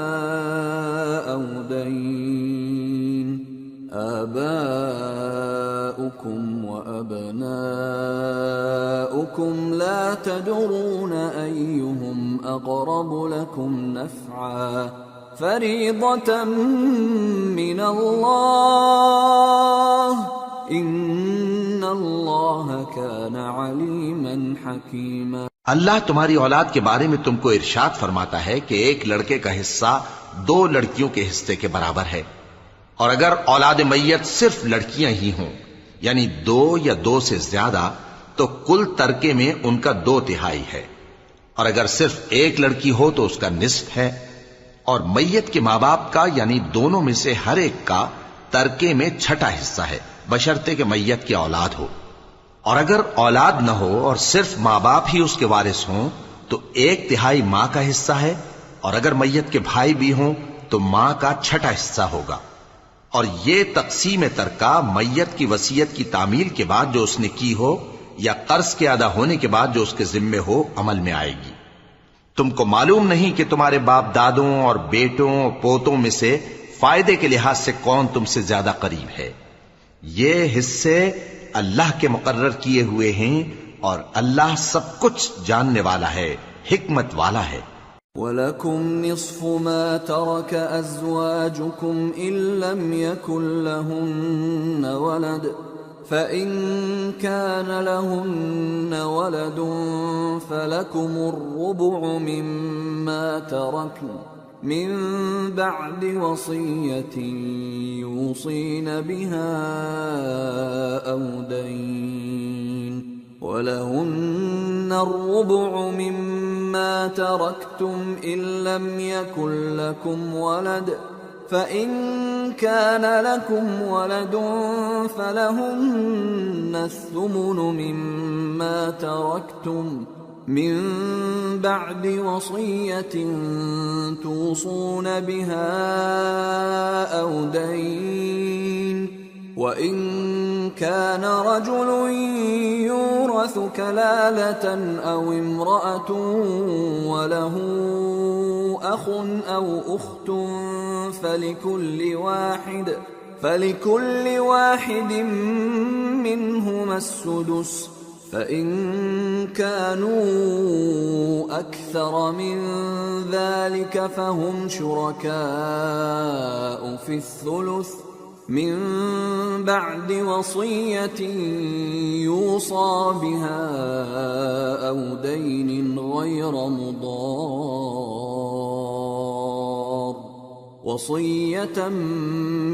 أو دين، آباؤكم وأبناؤكم لا تدرون أيهم أقرب لكم نفعا، فريضة من الله، ان اللہ کان علیما حکیما۔ اللہ تمہاری اولاد کے بارے میں تم کو ارشاد فرماتا ہے کہ ایک لڑکے کا حصہ 2 لڑکیوں کے حصے کے برابر ہے، اور اگر اولاد میت صرف لڑکیاں ہی ہوں یعنی 2 یا 2 سے زیادہ تو کل ترکے میں ان کا 2/3 ہے، اور اگر صرف ایک لڑکی ہو تو اس کا نصف ہے، اور میت کے ماں باپ کا یعنی دونوں میں سے ہر ایک کا ترکے میں 6واں حصہ ہے، بشرطے کہ میت کی اولاد ہو، اور اگر اولاد نہ ہو اور صرف ماں باپ ہی اس کے وارث ہوں تو 1/3 ماں کا حصہ ہے، اور اگر میت کے بھائی بھی ہوں تو ماں کا 6واں حصہ ہوگا، اور یہ تقسیم ترکہ میت کی وصیت کی تعمیل کے بعد جو اس نے کی ہو یا قرض کے ادا ہونے کے بعد جو اس کے ذمے ہو عمل میں آئے گی۔ تم کو معلوم نہیں کہ تمہارے باپ دادوں اور بیٹوں اور پوتوں میں سے فائدے کے لحاظ سے کون تم سے زیادہ قریب ہے؟ یہ حصے اللہ کے مقرر کیے ہوئے ہیں اور اللہ سب کچھ جاننے والا ہے، حکمت والا ہے۔ وَلَكُمْ نِصْفُ مَا تَرَكَ أَزْوَاجُكُمْ إِن لَّمْ يَكُن لَّهُنَّ وَلَدٌ فَإِن كَانَ لَهُنَّ وَلَدٌ فَلَكُمُ الرُّبُعُ مِمَّا تَرَكْنَ مِن بَعْدِ وَصِيَّةٍ يُوصِينَ بِهَا أَوْ دَيْنٍ وَلَهُنَّ الرُّبُعُ مِمَّا تَرَكْتُمْ إِن لَّمْ يَكُن لَّكُمْ وَلَدٌ فَإِن كَانَ لَكُمْ وَلَدٌ فَلَهُنَّ الثُّمُنُ مِمَّا تَرَكْتُمْ مِن بَعْدِ وَصِيَّةٍ تُوصُونَ بِهَا أَوْ دَيْنٍ وَإِن كَانَ رَجُلٌ يُورَثُ كَلَالَةً أَوْ امْرَأَةٌ وَلَهُ أَخٌ أَوْ أُخْتٌ فَلِكُلِّ واحد مِّنْهُمَا السُّدُسُ فَإِن كَانُوا أَكْثَرَ مِن ذَلِكَ فَهُمْ شُرَكَاءُ فِي الثُّلُثِ من بعد وصية يوصى بها أو دين غير مضار وصية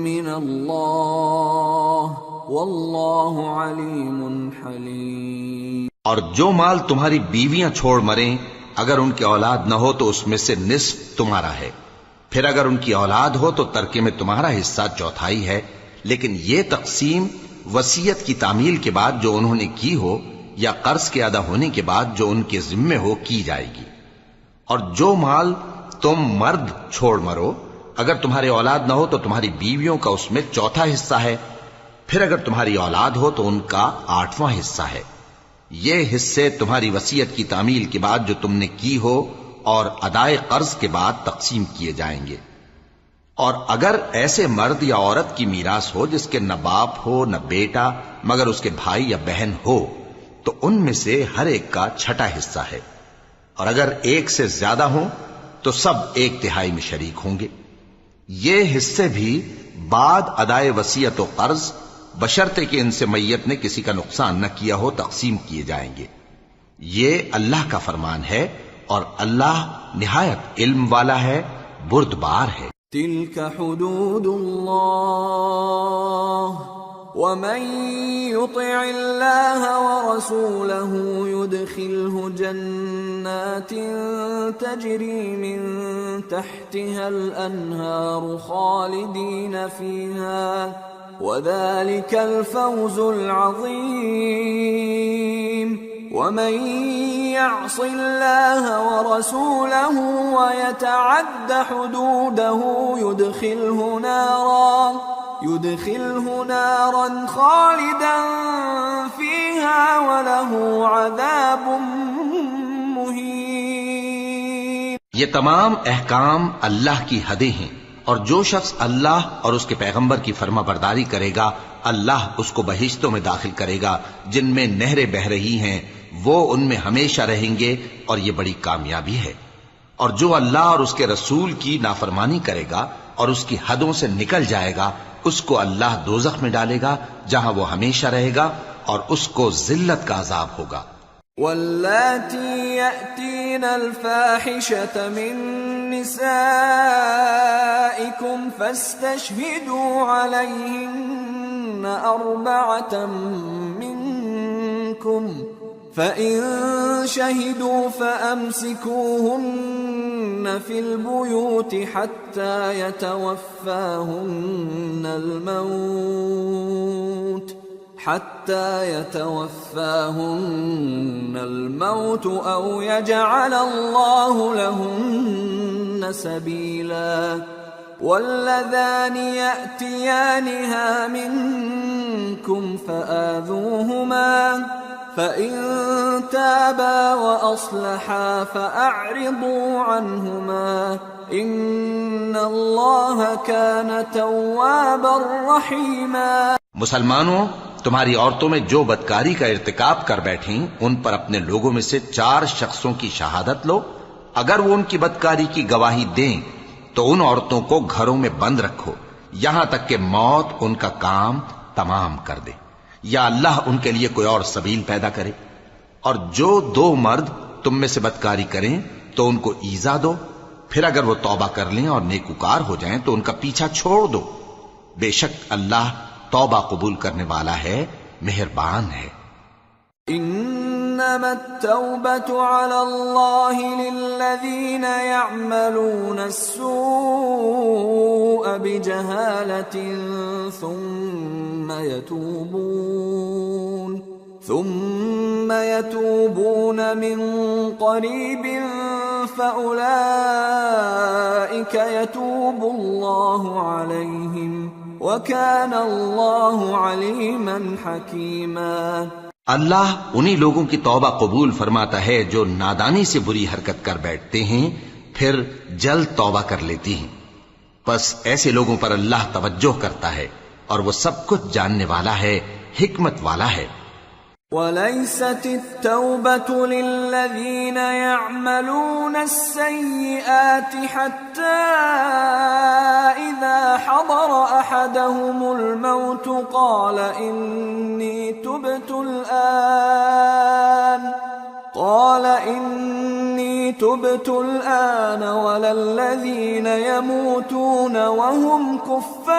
من الله والله عليم حليم۔ اور جو مال تمہاری بیویاں چھوڑ مریں اگر ان کی اولاد نہ ہو تو اس میں سے نصف تمہارا ہے، پھر اگر ان کی اولاد ہو تو ترکے میں تمہارا حصہ چوتھائی ہے، لیکن یہ تقسیم وصیت کی تعمیل کے بعد جو انہوں نے کی ہو یا قرض کے ادا ہونے کے بعد جو ان کے ذمے ہو کی جائے گی۔ اور جو مال تم مرد چھوڑ مرو اگر تمہاری اولاد نہ ہو تو تمہاری بیویوں کا اس میں چوتھا حصہ ہے، پھر اگر تمہاری اولاد ہو تو ان کا 8واں حصہ ہے۔ یہ حصے تمہاری وصیت کی تعمیل کے بعد جو تم نے کی ہو اور ادائے قرض کے بعد تقسیم کیے جائیں گے۔ اور اگر ایسے مرد یا عورت کی میراث ہو جس کے نہ باپ ہو نہ بیٹا مگر اس کے بھائی یا بہن ہو تو ان میں سے ہر ایک کا چھٹا حصہ ہے، اور اگر ایک سے زیادہ ہوں تو سب 1/3 میں شریک ہوں گے۔ یہ حصے بھی بعد ادائے وصیت و قرض بشرطے کہ ان سے میت نے کسی کا نقصان نہ کیا ہو تقسیم کیے جائیں گے۔ یہ اللہ کا فرمان ہے اور اللہ نہایت علم والا ہے، بردبار ہے۔ تِلْكَ حُدُودُ اللَّهِ وَمَن يُطِعِ اللَّهَ وَرَسُولَهُ يُدْخِلْهُ جَنَّاتٍ تَجْرِي مِن تَحْتِهَا الْأَنْهَارُ خَالِدِينَ فِيهَا وَذَلِكَ الْفَوْزُ الْعَظِيمُ۔ وَمَن يَعْصِ اللَّهَ وَرَسُولَهُ وَيَتَعَدَّ حُدُودَهُ يُدْخِلْهُ نَارًا خَالِدًا فِيهَا وَلَهُ عَذَابٌ مُّهِينٌ۔ یہ تمام احکام اللہ کی حدیں ہیں، اور جو شخص اللہ اور اس کے پیغمبر کی فرما برداری کرے گا اللہ اس کو بہشتوں میں داخل کرے گا جن میں نہریں بہ رہی ہیں، وہ ان میں ہمیشہ رہیں گے، اور یہ بڑی کامیابی ہے۔ اور جو اللہ اور اس کے رسول کی نافرمانی کرے گا اور اس کی حدوں سے نکل جائے گا اس کو اللہ دوزخ میں ڈالے گا جہاں وہ ہمیشہ رہے گا اور اس کو ذلت کا عذاب ہوگا۔ واللاتی یأتین الفاحشة من نسائکم فاستشہدوا علیہن 4 منکم فَإِن شَهِدُوا فَأَمْسِكُوهُنَّ فِي الْبُيُوتِ حَتَّى يَتَوَفَّاهُنَّ الْمَوْتُ أَوْ يَجْعَلَ اللَّهُ لَهُنَّ سَبِيلًا۔ وَاللَّذَانِ يَأْتِيَانِهَا مِنكُمْ فَآذُوهُمَا فإن تابا وأصلحا فأعرضوا عنهما إن الله كان توابا رحيما۔ مسلمانوں، تمہاری عورتوں میں جو بدکاری کا ارتکاب کر بیٹھیں ان پر اپنے لوگوں میں سے 4 شخصوں کی شہادت لو۔ اگر وہ ان کی بدکاری کی گواہی دیں تو ان عورتوں کو گھروں میں بند رکھو یہاں تک کہ موت ان کا کام تمام کر دے یا اللہ ان کے لیے کوئی اور سبیل پیدا کرے۔ اور جو 2 مرد تم میں سے بدکاری کریں تو ان کو ایذا دو، پھر اگر وہ توبہ کر لیں اور نیکوکار ہو جائیں تو ان کا پیچھا چھوڑ دو، بے شک اللہ توبہ قبول کرنے والا ہے، مہربان ہے۔ انما التوبة على الله للذين يعملون السوء بجهالة ثم يتوبون من قريب فأولئك يتوب الله عليهم وَكَانَ اللَّهُ عَلِيمًا حَكِيمًا۔ اللہ انہی لوگوں کی توبہ قبول فرماتا ہے جو نادانی سے بری حرکت کر بیٹھتے ہیں پھر جلد توبہ کر لیتی ہیں، پس ایسے لوگوں پر اللہ توجہ کرتا ہے اور وہ سب کچھ جاننے والا ہے، حکمت والا ہے۔ وَلَيْسَتِ التَّوْبَةُ لِلَّذِينَ يَعْمَلُونَ السَّيِّئَاتِ حَتَّى إِذَا حَضَرَ أَحَدَهُمُ الْمَوْتُ قَالَ إِنِّي تُبْتُ الْآنَ وَلَا الَّذِينَ يَمُوتُونَ وَهُمْ كُفَّارٌ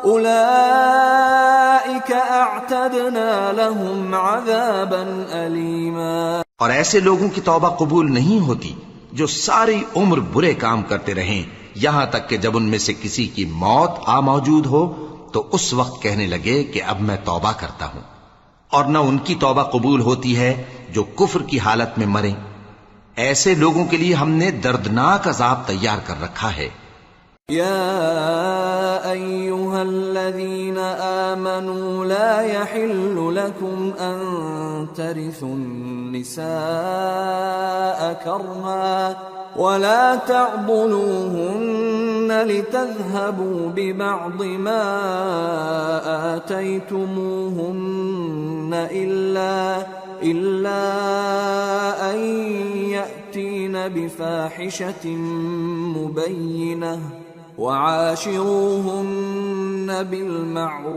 أُولَئِكَ أَعْتَدْنَا لَهُمْ عَذَابًا أَلِيمًا۔ اور ایسے لوگوں کی توبہ قبول نہیں ہوتی جو ساری عمر برے کام کرتے رہیں یہاں تک کہ جب ان میں سے کسی کی موت آ موجود ہو تو اس وقت کہنے لگے کہ اب میں توبہ کرتا ہوں، اور نہ ان کی توبہ قبول ہوتی ہے جو کفر کی حالت میں مریں۔ ایسے لوگوں کے لیے ہم نے دردناک عذاب تیار کر رکھا ہے۔ يا أيها الذين آمنوا لا يحل لكم أن ترثوا النساء كرها ولا تعضلوهن لتذهبوا ببعض ما آتيتموهن إلا أن يأتين بفاحشة مبينة وعاشروهن بالمعروف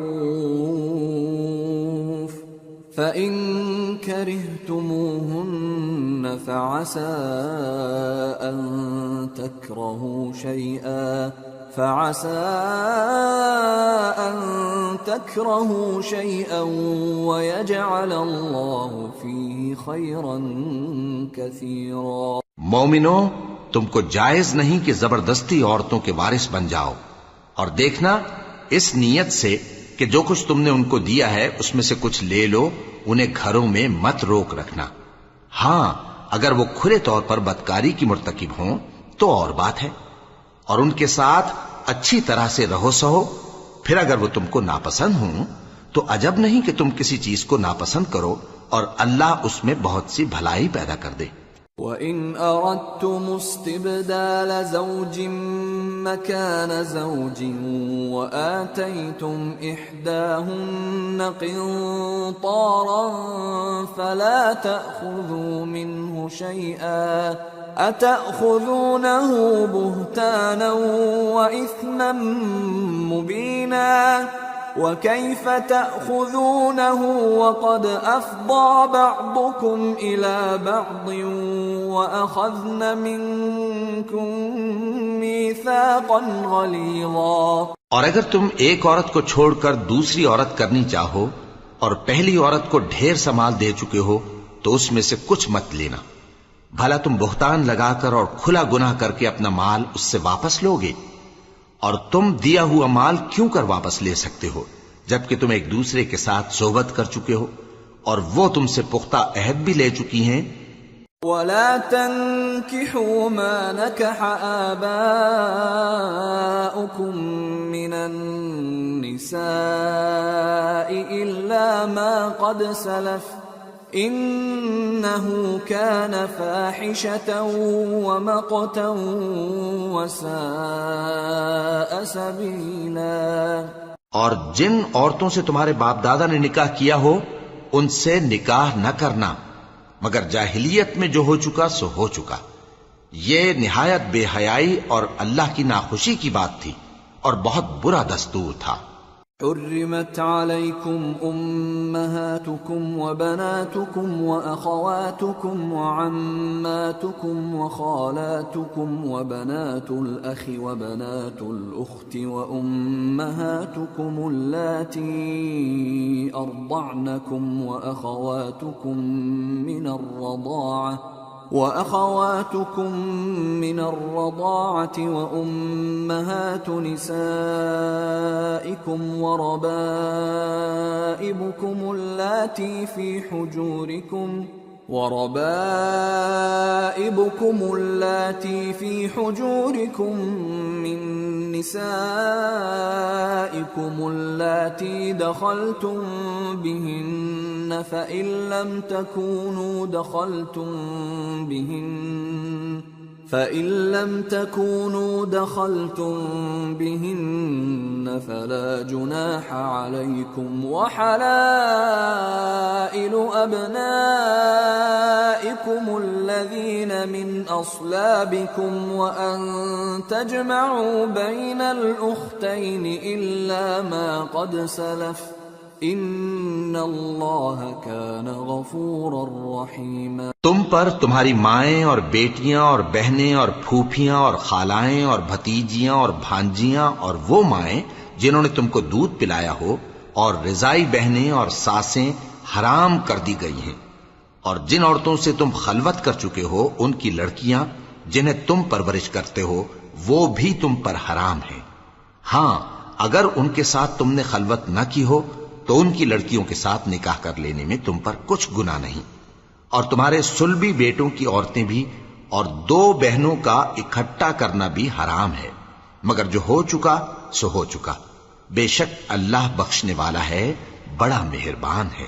فإن كرهتموهن فعسى أن تكرهوا شيئا ويجعل الله فيه خيرا كثيرا۔ مومنوں، تم کو جائز نہیں کہ زبردستی عورتوں کے وارث بن جاؤ، اور دیکھنا اس نیت سے کہ جو کچھ تم نے ان کو دیا ہے اس میں سے کچھ لے لو، انہیں گھروں میں مت روک رکھنا۔ ہاں، اگر وہ کھلے طور پر بدکاری کی مرتکب ہوں تو اور بات ہے، اور ان کے ساتھ اچھی طرح سے رہو سہو۔ پھر اگر وہ تم کو ناپسند ہوں تو عجب نہیں کہ تم کسی چیز کو ناپسند کرو، اور اللہ اس میں بہت سی بھلائی پیدا کر دے۔ وَإِنْ أَرَدْتُمُ اسْتِبْدَالَ زَوْجٍ مَّكَانَ زَوْجٍ وَآتَيْتُمْ إِحْدَاهُنَّ قِنطَارًا فَلَا تَأْخُذُوا مِنْهُ شَيْئًا أَتَأْخُذُونَهُ بُهْتَانًا وَإِثْمًا مُّبِينًا وَكَيْفَ تَأْخُذُونَهُ وَقَدْ أَفْضَىٰ بَعْضُكُمْ إِلَىٰ بَعْضٍ وَأَخَذْنَ مِنكُم مِّيثَاقًا غَلِيظًا۔ اور اگر تم ایک عورت کو چھوڑ کر دوسری عورت کرنی چاہو اور پہلی عورت کو ڈھیر سا مال دے چکے ہو تو اس میں سے کچھ مت لینا، بھلا تم بہتان لگا کر اور کھلا گناہ کر کے اپنا مال اس سے واپس لوگے؟ اور تم دیا ہوا مال کیوں کر واپس لے سکتے ہو جبکہ تم ایک دوسرے کے ساتھ صحبت کر چکے ہو اور وہ تم سے پختہ عہد بھی لے چکی ہیں؟ وَلَا تَنكِحُوا مَا نَكَحَ آبَاؤُكُم من النساء إلا ما قد سلف إنه كان فاحشة ومقتا وساء سبيلا۔ اور جن عورتوں سے تمہارے باپ دادا نے نکاح کیا ہو ان سے نکاح نہ کرنا مگر جاہلیت میں جو ہو چکا سو ہو چکا، یہ نہایت بے حیائی اور اللہ کی ناخوشی کی بات تھی اور بہت برا دستور تھا۔ حرمت عليكم أمهاتكم وبناتكم وأخواتكم وعماتكم وخالاتكم وبنات الأخ وبنات الأخت وأمهاتكم اللاتي أرضعنكم وأخواتكم من الرضاعة وأمهات نسائكم وربائبكم اللاتي في حجوركم من نسائكم اللاتي دخلتم بهن فإن لم تكونوا دخلتم بهن فلا جناح عليكم وحلائل أبنائكم الذين من أصلابكم وأن تجمعوا بين الأختين إلا ما قد سلف ان اللہ کان غفورا رحیما۔ تم پر تمہاری مائیں اور بیٹیاں اور بہنیں اور پھوپھیاں اور خالائیں اور بھتیجیاں اور بھانجیاں اور وہ مائیں جنہوں نے تم کو دودھ پلایا ہو اور رضائی بہنیں اور ساسیں حرام کر دی گئی ہیں، اور جن عورتوں سے تم خلوت کر چکے ہو ان کی لڑکیاں جنہیں تم پرورش کرتے ہو وہ بھی تم پر حرام ہیں۔ ہاں اگر ان کے ساتھ تم نے خلوت نہ کی ہو تو ان کی لڑکیوں کے ساتھ نکاح کر لینے میں تم پر کچھ گناہ نہیں، اور تمہارے صلبی بیٹوں کی عورتیں بھی اور دو بہنوں کا اکٹھا کرنا بھی حرام ہے، مگر جو ہو چکا سو ہو چکا، بے شک اللہ بخشنے والا ہے، بڑا مہربان ہے۔